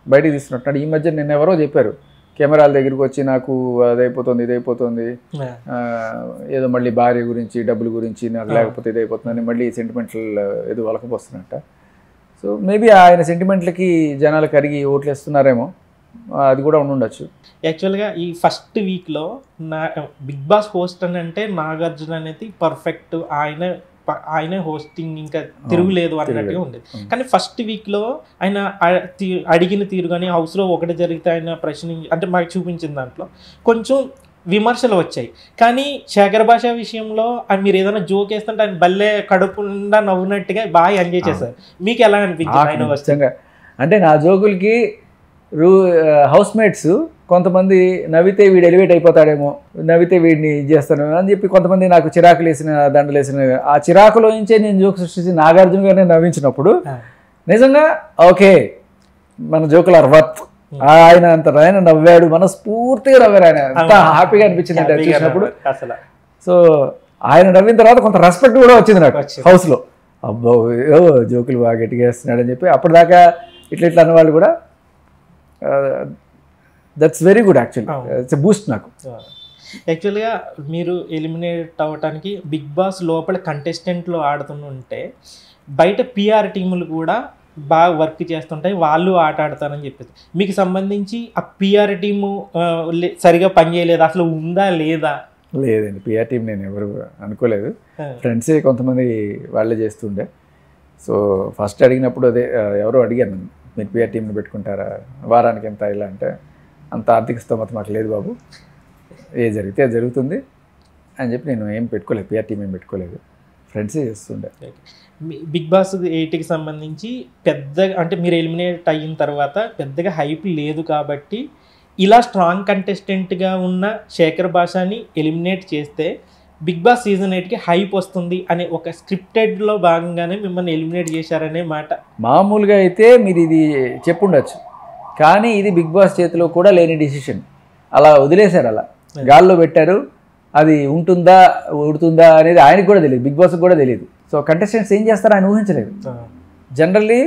బయటికి తీసుకున్నట్టు. ఈ మధ్య నిన్న ఎవరో చెప్పారు కెమెరాల దగ్గరికి వచ్చి నాకు అదైపోతుంది ఇదైపోతుంది, ఏదో మళ్ళీ భార్య గురించి డబ్బుల గురించి నాకు లేకపోతే ఇదైపోతుందని మళ్ళీ సెంటిమెంటల్ ఏదో వలకపోస్తున్నట్ట. సో మేబీ ఆయన సెంటిమెంట్లకి జనాలు కరిగి ఓట్లు వేస్తున్నారేమో, అది కూడా ఉండొచ్చు. యాక్చువల్గా ఈ ఫస్ట్ వీక్లో బిగ్ బాస్ హోస్ట్ అని అంటే నాగార్జున అనేది పర్ఫెక్ట్, ఆయనే హోస్టింగ్ ఇంకా తిరుగులేదు అన్నట్టుగా ఉండేది. కానీ ఫస్ట్ వీక్లో ఆయన అడిగిన తీరు కానీ హౌస్లో ఒకటి జరిగితే ఆయన ప్రశ్న అంటే మాకు చూపించిన దాంట్లో కొంచెం విమర్శలు వచ్చాయి. కానీ శేఖర్ భాష విషయంలో మీరు ఏదైనా జోక్ వేస్తుంటే ఆయన భలే కడుపుండా నవ్వునట్టుగా బాగా ఎంజాయ్ చేశారు. మీకు ఎలా అనిపించింది ఆయన వస్తే? అంటే నా జోకులకి హౌస్ మేట్స్ కొంతమంది నవ్వితే వీడు ఎలివేట్ అయిపోతాడేమో, నవ్వితే వీడిని చేస్తాను అని చెప్పి కొంతమంది నాకు చిరాకులు వేసిన దండలు వేసిన ఆ చిరాకులో నుంచే నేను జోక్ సృష్టించి నాగార్జున గారిని నవ్వించినప్పుడు నిజంగా ఓకే మన జోకులు అర్వత్, ఆయన నవ్వాడు, మనస్ఫూర్తిగా నవ్వారు, ఆయన అంత హ్యాపీగా అనిపించింది అంటే చూసినప్పుడు. సో ఆయన నవ్విన తర్వాత కొంత రెస్పెక్ట్ కూడా వచ్చింది నాకు హౌస్లో. అబ్బో జోకులు బాగా గట్టిగా వేస్తున్నాడు అని చెప్పి అప్పటిదాకా ఇట్లా అన్న వాళ్ళు కూడా that's very good. Actually it's a Boost నాకు. యాక్చువల్గా మీరు ఎలిమినేట్ అవ్వటానికి బిగ్ బాస్ లోపల కంటెస్టెంట్లు ఆడుతుంటే బయట పిఆర్ టీములు కూడా బాగా వర్క్ చేస్తుంటాయి, వాళ్ళు ఆట ఆడతారని చెప్పేసి మీకు సంబంధించి ఆ పిఆర్ టీము సరిగా పనిచేయలేదు, అసలు ఉందా లేదా? లేదండి, పిఆర్ టీం నేను ఎవరు అనుకోలేదు. ఫ్రెండ్సే కొంతమంది వాళ్ళే చేస్తుండే. సో ఫస్ట్ అడిగినప్పుడు అదే ఎవరో అడిగాను నన్ను, మీరు పిఆర్ టీంని పెట్టుకుంటారా, వారానికి ఎంత ఇలా అంటే అంత ఆర్థిక స్తోమత మాకు లేదు బాబు, ఏ జరిగితే అది జరుగుతుంది అని చెప్పి నేను ఏం పెట్టుకోలేదు, పిఆర్ టీం ఏం పెట్టుకోలేదు, ఫ్రెండ్సే చేస్తుండే. బిగ్ బాస్ 8కి సంబంధించి పెద్దగా అంటే మీరు ఎలిమినేట్ అయిన తర్వాత పెద్దగా హైప్ లేదు కాబట్టి ఇలా స్ట్రాంగ్ కంటెస్టెంట్గా ఉన్న శేఖర్ భాషని ఎలిమినేట్ చేస్తే బిగ్ బాస్ సీజన్ 8కి హైప్ వస్తుంది అనే ఒక స్క్రిప్టెడ్లో భాగంగానే మిమ్మల్ని ఎలిమినేట్ చేశారనే మాట. మామూలుగా అయితే మీరు ఇది చెప్పుండొచ్చు, కానీ ఇది బిగ్ బాస్ చేతిలో కూడా లేని డిసిషన్. అలా వదిలేశారు, అలా గాల్లో పెట్టారు. అది ఉంటుందా ఉడుతుందా అనేది ఆయనకు కూడా తెలియదు, బిగ్ బాస్కి కూడా తెలియదు. సో కంటెస్టెంట్స్ ఏం చేస్తారో ఆయన ఊహించలేదు. జనరల్లీ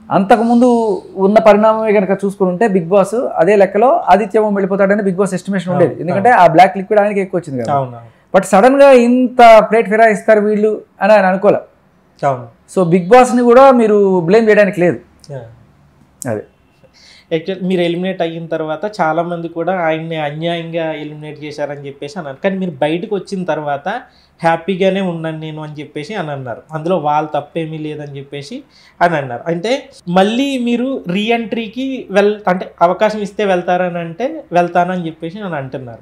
అంతకుముందు ఉన్న పరిణామమే కనుక చూసుకుని ఉంటే బిగ్ బాస్ అదే లెక్కలో ఆదిత్యవం వెళ్ళిపోతాడని బిగ్ బాస్ ఎస్టిమేషన్ ఉండేది, ఎందుకంటే ఆ బ్లాక్ లిక్విడ్ ఆయనకి ఎక్కువ వచ్చింది కదా. బట్ సడన్గా ఇంత ప్లేట్ ఫిరాయిస్తారు వీళ్ళు అని ఆయన అనుకోలే. సో బిగ్ బాస్ని కూడా మీరు బ్లేమ్ చేయడానికి లేదు. అదే యాక్చువల్ మీరు ఎలిమినేట్ అయిన తర్వాత చాలామంది కూడా ఆయన్ని అన్యాయంగా ఎలిమినేట్ చేశారని చెప్పేసి అన్నారు, కానీ మీరు బయటకు వచ్చిన తర్వాత హ్యాపీగానే ఉన్నాను నేను అని చెప్పేసి అని అన్నారు, అందులో వాళ్ళు తప్పేమీ లేదని చెప్పేసి అని అన్నారు. అంటే మళ్ళీ మీరు రీఎంట్రీకి అంటే అవకాశం ఇస్తే వెళ్తారని అంటే వెళ్తానని చెప్పేసి అని అంటున్నారు.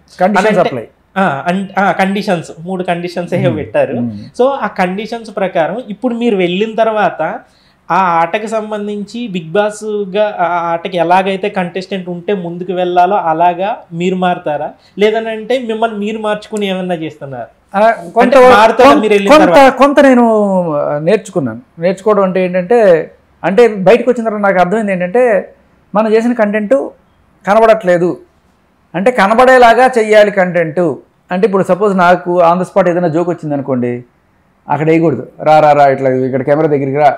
కండిషన్స్ 3 కండిషన్స్ ఏ పెట్టారు. సో ఆ కండిషన్స్ ప్రకారం ఇప్పుడు మీరు వెళ్ళిన తర్వాత ఆ ఆటకి సంబంధించి బిగ్ బాస్గా ఆ ఆటకి ఎలాగైతే కంటెస్టెంట్ ఉంటే ముందుకు వెళ్ళాలో అలాగా మీరు మారుతారా, లేదనంటే మిమ్మల్ని మీరు మార్చుకుని ఏమన్నా చేస్తున్నారు? కొంత మారుతుందా మీరు వెళ్ళిన కొంత తర్వాత? కొంత నేను నేర్చుకోవడం అంటే ఏంటంటే, అంటే బయటకు వచ్చిన తర్వాత నాకు అర్థమైంది ఏంటంటే, మనం చేసిన కంటెంట్ కనబడట్లేదు, అంటే కనబడేలాగా చెయ్యాలి కంటెంట్. అంటే ఇప్పుడు సపోజ్ నాకు ఆన్ ద స్పాట్ ఏదైనా జోక్ వచ్చింది అనుకోండి, అక్కడ వేయకూడదు, రా రా రా ఇట్లా ఇక్కడ కెమెరా దగ్గరికి రా,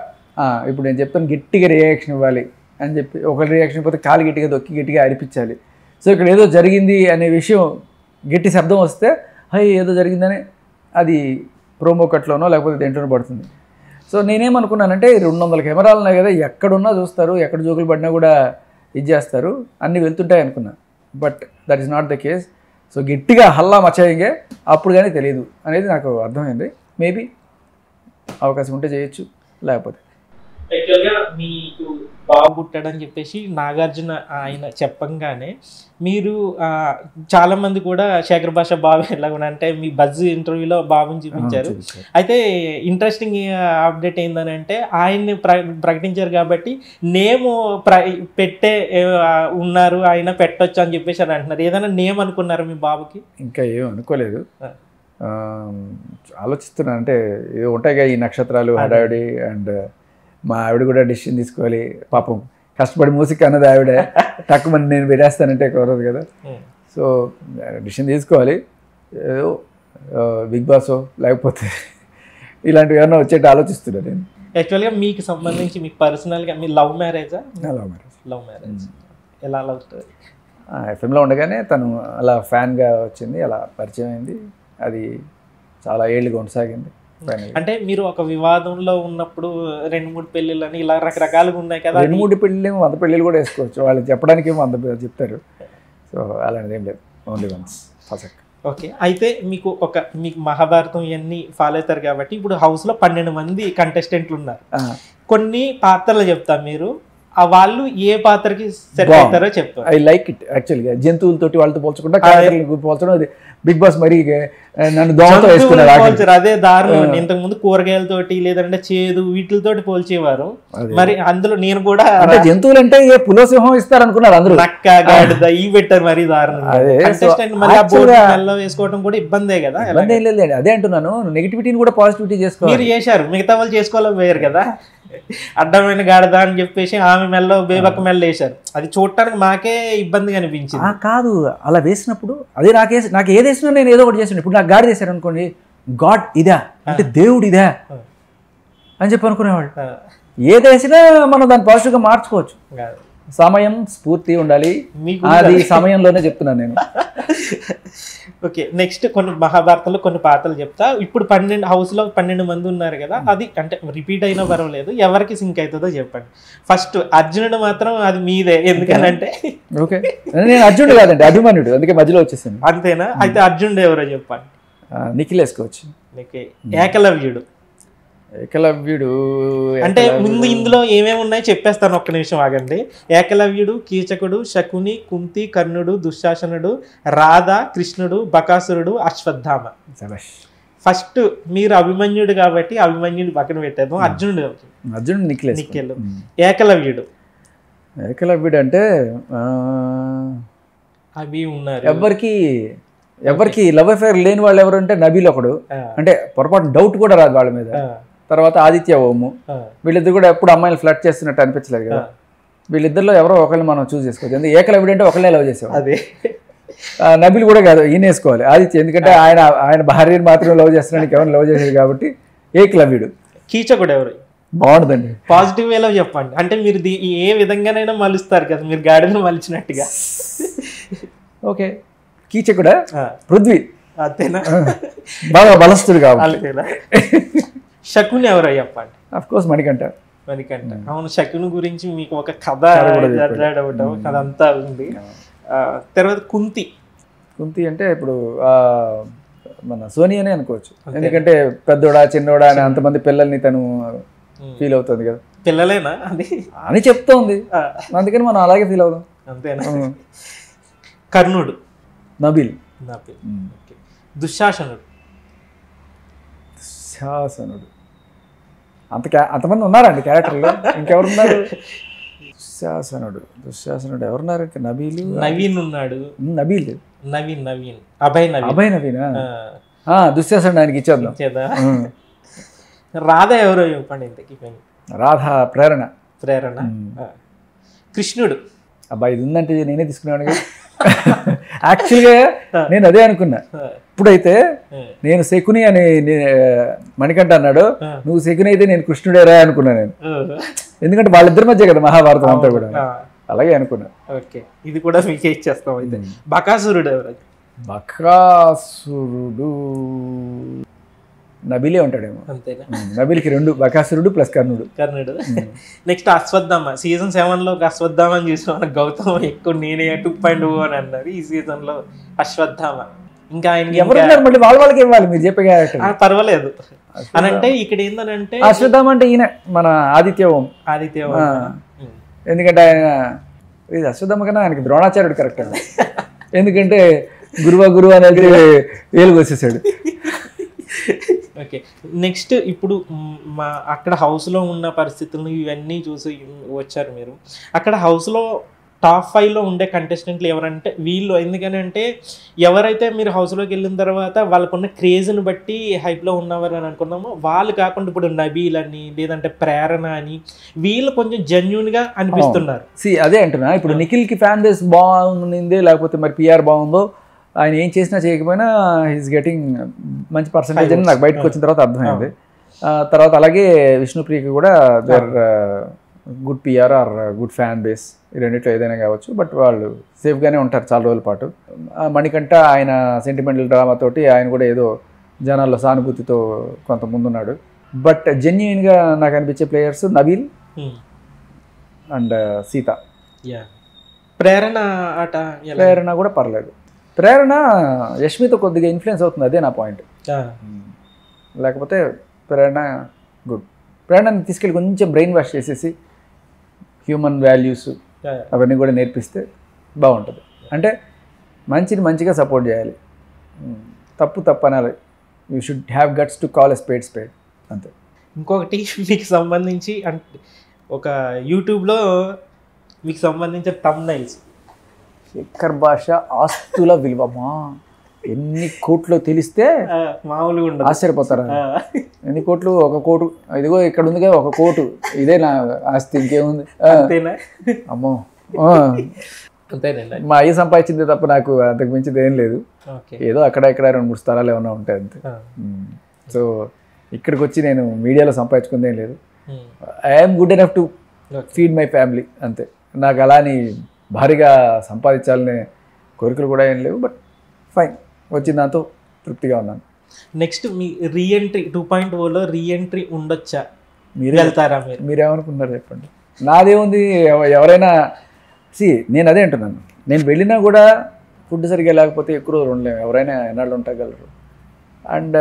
ఇప్పుడు నేను చెప్తాను గట్టిగా రియాక్షన్ ఇవ్వాలి అని చెప్పి, ఒకరి రియాక్షన్ పోతే కాలు గట్టిగా దొక్కి గట్టిగా అరిపించాలి. సో ఇక్కడ ఏదో జరిగింది అనే విషయం గట్టి శబ్దం వస్తే హై ఏదో జరిగిందని అది ప్రోమో కట్లోనో లేకపోతే దేంట్లోనో పడుతుంది. సో నేనేమనుకున్నానంటే 200 కెమెరాలు ఉన్నాయి కదా, ఎక్కడున్నా చూస్తారు, ఎక్కడ జోకులు పడినా కూడా ఇది చేస్తారు, అన్నీ వెళ్తుంటాయి అనుకున్నా. But that is not the case. So గట్టిగా హల్లా మచాయింగే అప్పుడు కానీ తెలియదు అనేది నాకు అర్థమైంది. మేబీ అవకాశం ఉంటే చేయొచ్చు, లేకపోతే యాక్చువల్గా మీకు బాబు పుట్టాడని చెప్పేసి నాగార్జున ఆయన చెప్పంగానే మీరు చాలా మంది కూడా శేఖర్ భాష బాబు ఎలాగ అంటే మీ బజ్ ఇంటర్వ్యూలో బాబుని చూపించారు. అయితే ఇంట్రెస్టింగ్ అప్డేట్ ఏందని అంటే ఆయన్ని ప్రకటించారు కాబట్టి నేమ్ పెట్టే ఉన్నారు, ఆయన పెట్టొచ్చు అని చెప్పేసి అని అంటున్నారు. ఏదైనా నేమ్ అనుకున్నారు మీ బాబుకి? ఇంకా ఏం అనుకోలేదు, ఆలోచిస్తున్నాను. అంటే ఏదో ఉంటాయిగా ఈ నక్షత్రాలు హడావిడి, అండ్ మా ఆవిడ కూడా డెసిషన్ తీసుకోవాలి. పాపం కష్టపడి మూసిక అన్నది ఆవిడ, తక్కువ మంది నేను పెట్టేస్తానంటే కుదరదు కదా. సో డెసిషన్ తీసుకోవాలి. ఏదో బిగ్ బాస్ లేకపోతే ఇలాంటివి ఏమన్నా వచ్చేట్టు ఆలోచిస్తున్నాను నేను. యాక్చువల్గా మీకు సంబంధించి మీకు పర్సనల్గా మీ లవ్ మ్యారేజా? Love marriage. ఎలా లవ్ స్టోరీ? ఎఫ్ఎంలో ఉండగానే తను అలా ఫ్యాన్గా వచ్చింది, అలా పరిచయం అయింది. అది చాలా ఏళ్ళు కొనసాగింది. అంటే మీరు ఒక వివాదంలో ఉన్నప్పుడు 2-3 పెళ్ళిళ్ళని ఇలా రకరకాలుగా ఉన్నాయి కదా. 2-3 పెళ్ళి 100 పెళ్ళిళ్ళు కూడా వేసుకోవచ్చు, వాళ్ళు చెప్పడానికి 100 చెప్తారు. సో అలాంటిది ఏం లేదు, ఓన్లీ వన్స్ ఫస్ట్. ఓకే. అయితే మీకు మహాభారతం ఇవన్నీ ఫాలో అవుతారు కాబట్టి ఇప్పుడు హౌస్లో 12 మంది కంటెస్టెంట్లు ఉన్నారు. కొన్ని పాత్రలు చెప్తారు మీరు, వాళ్ళు ఏ పాత్రకి సెట్ అవుతారో చెప్తారు. ఐ లైక్ ఇట్ యాక్చువల్గా. జంతువులతోటి వాళ్ళతో పోల్చకుండా పోల్చడం, అది బిగ్ బాస్ మరి నన్ను దోమతో వేసుకున్నారు. అదే దారుణం. ఇంతకు ముందు కూరగాయలతోటి లేదంటే చేదు వీటితోటి పోల్చేవారు. మరి అందులో నేను కూడా అంటే జంతువులు అంటే ఏ పులోసింహం ఇస్తారు అనుకున్నారు అందరూ, నక్క గాడిద ఇవి పెట్టారు. మరి దారుణం. వేసుకోవడం కూడా ఇబ్బందే కదా. ఇబ్బంది ఏం లేదు, అదే అంటున్నాను. నెగిటివిటీని కూడా పాజిటివిటీ చేసుకోవాలి. మీరు చేశారు, మిగతా వాళ్ళు చేసుకోలేకపోయారు కదా. అడ్డమైన గాడిద అని చెప్పేసి ఆమె మెల్ల బేబక్క మెల్ల వేశారు. అది చూడటానికి మాకే ఇబ్బందిగా అనిపించింది. కాదు, అలా వేసినప్పుడు అదే నాకు ఏది వేసినా నేను ఏదో ఒకటి చేసాను. ఇప్పుడు నాకు గాడి వేశారు అనుకోండి, గాడ్ ఇదా అంటే దేవుడు ఇదా అని చెప్పి అనుకునేవాళ్ళు. ఏదేసినా మనం దాన్ని పాజిటివ్గా మార్చుకోవచ్చు. సమయం స్ఫూర్తి ఉండాలి, అది సమయంలోనే చెప్తున్నాను నేను. ఓకే. నెక్స్ట్ కొన్ని మహాభారతంలో కొన్ని పాత్రలు చెప్తా. ఇప్పుడు 12 హౌస్లో 12 మంది ఉన్నారు కదా, అది అంటే రిపీట్ అయినా పర్వాలేదు, ఎవరికి సింక్ అవుతుందో చెప్పండి. ఫస్ట్ అర్జునుడు మాత్రం అది మీదే, ఎందుకనంటే ఓకే నేను అర్జునుడు కాదండి, అభిమన్యుడు, అందుకే మధ్యలో వచ్చేసాను. అంతేనా? అయితే అర్జునుడు ఎవరో చెప్పండి. నిఖిల్ వేసుకోవచ్చు. ఏకలవ్యుడు. ఏకలవ్యుడు అంటే ముందు ఇందులో ఏమేమి ఉన్నాయో చెప్పేస్తాను, ఒక్క నిమిషం ఆగండి. ఏకలవ్యుడు, కీచకుడు, శకుని, కుంతి, కర్ణుడు, దుశ్శాసనుడు, రాధ, కృష్ణుడు, బకాసురుడు, అశ్వత్థామ. ఫస్ట్ మీరు అభిమన్యుడు కాబట్టి అభిమన్యుడు పక్కన పెట్టాము. అర్జునుడు నిఖిల్. ఏకలవ్యుడు అంటే అవి ఉన్నారు. ఎవరికి లవ్ అఫేర్ లేని వాళ్ళు ఎవరు అంటే నబీల్ ఒకడు, అంటే పొరపాటు డౌట్ కూడా రాదు వాళ్ళ మీద. తర్వాత ఆదిత్య ఓము, వీళ్ళిద్దరు కూడా ఎప్పుడు అమ్మాయిలు ఫ్లర్ట్ చేస్తున్నట్టు అనిపించలేదు కదా. వీళ్ళిద్దరిలో ఎవరో ఒకరిని మనం చూస్ చేసుకోవచ్చు. ఎందుకంటే ఏకలవ్యుడు అంటే ఒకళ్ళే లవ్ చేసేవాడు. అదే నబీల్ కూడా కాదు, ఈయన వేసుకోవాలి ఆదిత్య, ఎందుకంటే ఆయన భార్యని మాత్రం లవ్ చేస్తున్నానికి ఎవరిని లవ్ చేసేది కాబట్టి ఏకలవ్యుడు. కీచకుడు ఎవరు? బాగుంటుందండి, పాజిటివ్ వేలో చెప్పండి. అంటే మీరు ఏ విధంగానైనా మలుస్తారు కదా, మీరు గాడిని మలిచినట్టుగా. ఓకే, కీచకుడా? పృథ్వీ. అంతేనా? బాగా బలస్తుడు కాబట్టి. శకుని ఎవరో చెప్పండి. Of course Manikanta. అవును, శకుని గురించి మీకు ఒక కథ అదంతా ఉంది. తర్వాత కుంతి అంటే ఇప్పుడు మన సోనియానే అనుకోవచ్చు, ఎందుకంటే పెద్దోడా చిన్నోడా అని అంతమంది పిల్లల్ని తను ఫీల్ అవుతుంది కదా. పిల్లలేనా అది అని చెప్తోంది, అందుకని మనం అలాగే ఫీల్ అవుతాం. అంతేనా? కర్ణుడు. నబీల్. దుశ్శాసనుడు. అంతమంది ఉన్నారండి క్యారెక్టర్లు, ఇంకెవరున్నారు? దుశ్శాసనుడు ఎవరున్నారు? నవీన్ ఉన్నాడు. నవీన్ అభయ్ నవీన్. దుశ్శాసనుడు ఆయనకి ఇచ్చేద్దాం. రాధ ఎవరో చెప్పండి ఇంతకీ. రాధా ప్రేరణ. కృష్ణుడు అబ్బాయి ఇది ఉందంటే నేనే తీసుకున్నాను. యాక్చువల్గా నేను అదే అనుకున్నా. ఇప్పుడైతే నేను శకుని అని మణికంఠ అన్నాడు, నువ్వు శకుని అయితే నేను కృష్ణుడేరా అనుకున్నా నేను. ఎందుకంటే వాళ్ళిద్దరి మధ్య కదా మహాభారతం అంతా కూడా, అలాగే అనుకున్నా. ఓకే, ఇది కూడా మీకే ఇచ్చేస్తాం అయితే. బకాసురుడు ఎవరు? బకాసురుడు నబిలే ఉంటాడేమో. అంతేనా? నబిల్కి 2 బకాసురుడు ప్లస్ కర్ణుడు. నెక్స్ట్ అశ్వత్థామ. సీజన్ 7లో అశ్వత్థామ అని చూసిన మనకు గౌతమ్ ఎక్కువ నేనే 2.0 అని అన్నారు. ఈ సీజన్ లో అశ్వత్థామ. ఇంకా ఆయన ఎవరున్నారు మళ్ళీ వాళ్ళకి ఇవ్వాలి మీరు చెప్పే క్యారెక్టర్. పర్వాలేదు అని అంటే ఇక్కడ ఏంటంటే అశ్వత్థామ అంటే ఈయన మన ఆదిత్య ఓం. ఎందుకంటే ఆయన ఇది అశ్వత్థామ కన్నా ఆయనకి ద్రోణాచార్యుడు కరెక్ట్ అండి. ఎందుకంటే గురువు అనేది ఏలుగు వచ్చేసాడు. ఓకే, నెక్స్ట్ ఇప్పుడు అక్కడ హౌస్లో ఉన్న పరిస్థితులను ఇవన్నీ చూసి వచ్చారు మీరు. అక్కడ హౌస్లో టాప్ 5లో ఉండే కంటెస్టెంట్లు ఎవరంటే వీళ్ళు. ఎందుకనంటే ఎవరైతే మీరు హౌస్లోకి వెళ్ళిన తర్వాత వాళ్ళకున్న క్రేజ్ని బట్టి హైప్లో ఉన్నవారు అని అనుకున్నామో వాళ్ళు కాకుండా ఇప్పుడు నబీల్ అని లేదంటే ప్రేరణ అని వీళ్ళు కొంచెం జెన్యూన్గా అనిపిస్తున్నారు. అదే అంటున్నా. ఇప్పుడు నిఖిల్కి ఫ్యాన్ బేస్ బాగుంది, లేకపోతే మరి పిఆర్ బాగుందో, ఆయన ఏం చేసినా చేయకపోయినా హీస్ గెటింగ్ మంచి పర్సంటేజ్ అని నాకు బయటకు వచ్చిన తర్వాత అర్థమైంది. తర్వాత అలాగే విష్ణుప్రియకి కూడా their good PR or good fan base, ఈ రెండిట్లో ఏదైనా కావచ్చు. బట్ వాళ్ళు సేఫ్గానే ఉంటారు చాలా రోజుల పాటు. మణికంఠ ఆయన సెంటిమెంటల్ డ్రామాతోటి ఆయన కూడా ఏదో జనాల్లో సానుభూతితో కొంత ముందున్నాడు. బట్ జెన్యూన్గా నాకు అనిపించే ప్లేయర్స్ నబీల్ అండ్ సీత. ప్రేరణ కూడా పర్లేదు. ప్రేరణ యష్మితో కొద్దిగా ఇన్ఫ్లుయెన్స్ అవుతుంది, అదే నా పాయింట్. లేకపోతే ప్రేరణ గుడ్. ప్రేరణని తీసుకెళ్ళి కొంచెం బ్రెయిన్ వాష్ చేసేసి హ్యూమన్ వాల్యూస్ అవన్నీ కూడా నేర్పిస్తే బాగుంటుంది. అంటే మంచిని మంచిగా సపోర్ట్ చేయాలి, తప్పు అనాలి. You should have guts to call a spade అంతే. ఇంకొకటి మీకు సంబంధించి అంటే ఒక యూట్యూబ్లో మీకు సంబంధించిన థంబ్నైల్స్. శేఖర్ భాష ఆస్తుల విలువమా ఎన్ని కోట్లు తెలిస్తే మామూలుగా ఉండదు, ఆశ్చర్యపోతారా? ఎన్ని కోట్లు? 1 కోటి. ఇదిగో ఇక్కడ ఉంది కదా 1 కోటు, ఇదే నా ఆస్తి, ఇంకేముంది? అమ్మో, మా అయ్య సంపాదించింది తప్ప నాకు అంతకు మించింది ఏం లేదు. ఏదో అక్కడ ఇక్కడ 2-3 స్థలాలు ఏమన్నా ఉంటాయి అంతే. సో ఇక్కడికి వచ్చి నేను మీడియాలో సంపాదించుకుందేం లేదు. I'm good enough to feed my family అంతే. నాకు అలాని భారీగా సంపాదించాలనే కోరికలు కూడా ఏం లేవు. బట్ ఫైన్, వచ్చిన దాంతో తృప్తిగా ఉన్నాను. నెక్స్ట్ మీ రీఎంట్రీ 2.0లో రీఎంట్రీ ఉండొచ్చా? మీరు వెళ్తారా? మీరేమనుకుంటున్నారు చెప్పండి. నాదేముంది, ఎవరైనా నేను అదే అంటున్నాను. నేను వెళ్ళినా కూడా ఫుడ్ సరిగ్గా లేకపోతే ఎక్కువ రోజులు ఉండలేము, ఎవరైనా ఎన్నాళ్ళు ఉంటాగలరు. అండ్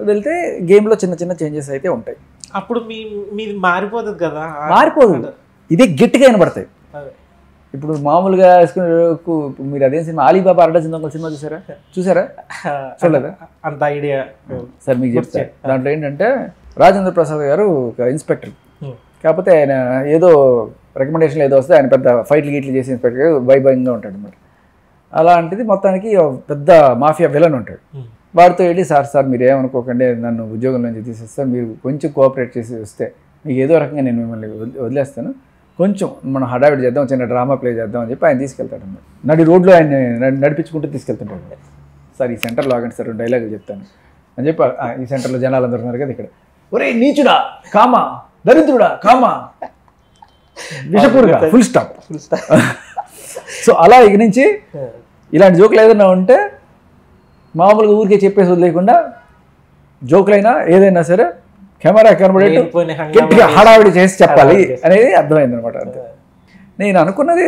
వెళ్తే గేమ్లో చిన్న చిన్న చేంజెస్ అయితే ఉంటాయి. అప్పుడు మీది మారిపోతుంది కదా? మారిపోదు, ఇదే గట్టిగా వినబడతాయి. ఇప్పుడు మామూలుగా మీరు అదే సినిమా అలీబాబా అరడజన్ దొంగల సినిమా చూసారా? చూడలేదా? అంత ఐడియా సార్ మీకు చెప్తారు. దాంట్లో ఏంటంటే రాజేంద్ర ప్రసాద్ గారు ఒక ఇన్స్పెక్టర్, కాకపోతే ఆయన ఏదో రికమెండేషన్లు ఏదో వస్తే ఆయన పెద్ద ఫైట్లు గీట్లు చేసి ఇన్స్పెక్టర్ భయంగా ఉంటాడు అన్నమాట. అలాంటిది మొత్తానికి పెద్ద మాఫియా విలన్ ఉంటాడు. వాడితో వెళ్ళి సార్ మీరు ఏమనుకోకండి, నన్ను ఉద్యోగం నుంచి తీసేస్తాను, మీరు కొంచెం కోఆపరేట్ చేసి వస్తే మీకు ఏదో రకంగా నేను మిమ్మల్ని వదిలేస్తాను, కొంచెం మనం హడావిడి చేద్దాం, చిన్న డ్రామా ప్లే చేద్దాం అని చెప్పి ఆయన తీసుకెళ్తాడు అన్నమాట. నడి రోడ్లో ఆయన నడిపించుకుంటూ తీసుకెళ్తుంటాడు. సార్ ఈ సెంటర్లో ఆగండి సార్, డైలాగులు చెప్తాను అని చెప్పి ఈ సెంటర్లో జనాలు అందరూ ఉన్నారు కదా, ఇక్కడ ఒరే నీచుడా కామా, దరిద్రుడా కామా, విషపూర్గా ఫుల్ స్టాప్. సో అలా ఇక నుంచి ఇలాంటి జోకులు ఏదైనా ఉంటే మామూలుగా ఊరికే చెప్పేసి వదిలేకుండా జోకులైనా ఏదైనా సరే కెమెరా కనబడేట్టు గట్టిగా హడావిడి చేసి చెప్పాలి అనేది అర్థమైంది అనమాట. అంతే. నేను అనుకున్నది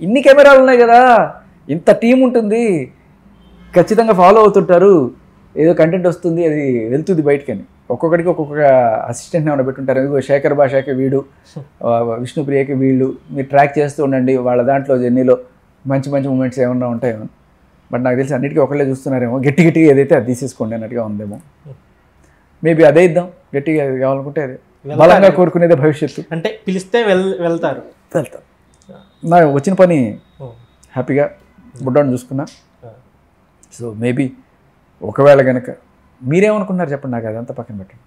ఇన్ని కెమెరాలు ఉన్నాయి కదా, ఇంత టీం ఉంటుంది, ఖచ్చితంగా ఫాలో అవుతుంటారు, ఏదో కంటెంట్ వస్తుంది, అది వెళ్తుంది బయటకని. ఒక్కొక్కడికి ఒక్కొక్క అసిస్టెంట్ని ఏమైనా పెట్టుంటారు. ఇదిగో శేఖర్ భాషకి వీడు, విష్ణుప్రియకి వీళ్ళు, మీరు ట్రాక్ చేస్తూ ఉండండి వాళ్ళ దాంట్లో జర్నీలో మంచి మంచి మూమెంట్స్ ఏమన్నా ఉంటాయేమో. బట్ నాకు తెలిసి అన్నిటికీ ఒకళ్ళే చూస్తున్నారేమో, గట్టిగా ఏదైతే అది తీసేసుకోండి అన్నట్టుగా ఉందేమో. మేబీ అదే ఇద్దాం, గట్టిగా కావాలనుకుంటే అదే బలంగా కోరుకునేదే భవిష్యత్తు. అంటే పిలిస్తే వెళ్తారు. నాకు వచ్చిన పని హ్యాపీగా బుడ్డాన్ని చూసుకున్నా. సో మేబీ ఒకవేళ కనుక మీరేమనుకున్నారు చెప్పండి, నాకు అదంతా పక్కన పెట్టండి.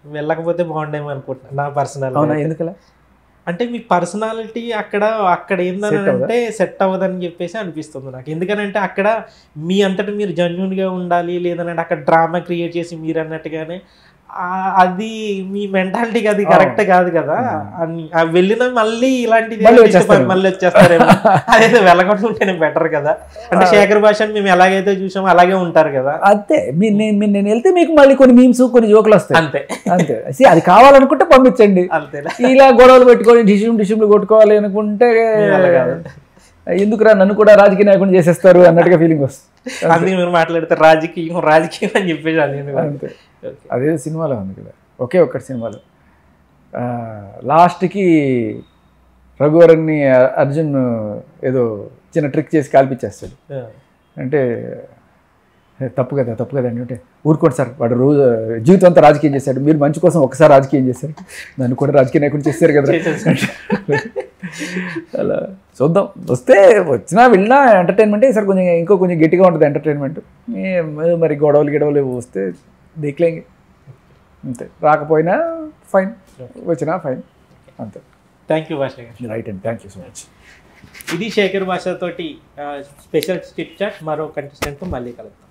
వెళ్ళకపోతే బాగుండేమో అనుకుంటున్నాను నా పర్సనల్. అవునా, ఎందుకలా? అంటే మీ పర్సనాలిటీ అక్కడ ఏందని అంటే సెట్ అవ్వదని చెప్పేసి అనిపిస్తుంది నాకు. ఎందుకనంటే అక్కడ మీ అంతటా మీరు జెన్యూన్గా ఉండాలి, లేదనంటే అక్కడ డ్రామా క్రియేట్ చేసి మీరు అన్నట్టుగానే అది మీ మెంటాలిటీకి అది కరెక్ట్ కాదు కదా. వెళ్ళిన మళ్ళీ ఇలాంటిది మళ్ళీ వచ్చేస్తారేమో, అదైతే వెళ్ళకుండా ఉంటేనే బెటర్ కదా. అంటే శేఖర్ భాష మేము ఎలాగైతే చూసామో అలాగే ఉంటారు కదా. అంతే, నేను వెళ్తే మీకు మళ్ళీ కొన్ని మీమ్స్ కొన్ని జోకులు వస్తాయి, అంతే అంతే. అది కావాలనుకుంటే పంపించండి, అంతే. ఇలా గొడవలు పెట్టుకొని డిసిమ్లు కొట్టుకోవాలి అనుకుంటే ఎందుకురా నన్ను కూడా రాజకీయ నాయకుడిని చేసేస్తారు అన్నట్టుగా ఫీలింగ్ వస్తుంది. అందుకే మీరు మాట్లాడితే రాజకీయం అని చెప్పేసి అంతే. అదే సినిమాలో ఉంది కదా, ఒకే ఒక్కటి సినిమాలో లాస్ట్కి రఘువరన్ని అర్జున్ ఏదో చిన్న ట్రిక్ చేసి కాల్పించేస్తాడు. అంటే తప్పు కదా అంటే ఊరుకోండి సార్, వాడు రోజు జీవితం అంతా రాజకీయం చేశాడు, మీరు మంచి కోసం ఒకసారి రాజకీయం చేశారు, నన్ను కూడా రాజకీయ నాయకుడు చేశారు కదా. అలా చూద్దాం, వచ్చినా వెళ్ళినా ఎంటర్టైన్మెంటే. ఈసారి కొంచెం గట్టిగా ఉంటుంది ఎంటర్టైన్మెంట్. మరి గొడవలు వస్తే దేక్లేంగి, అంతే. రాకపోయినా ఫైన్, వచ్చినా ఫైన్, అంతే. థ్యాంక్ యూ భాష గారు. Right and thank you so much. ఇది శేఖర్ భాష తోటి స్పెషల్ చిట్ చాట్. మరో కంటెస్టెంట్తో మళ్ళీ కలుద్దాం.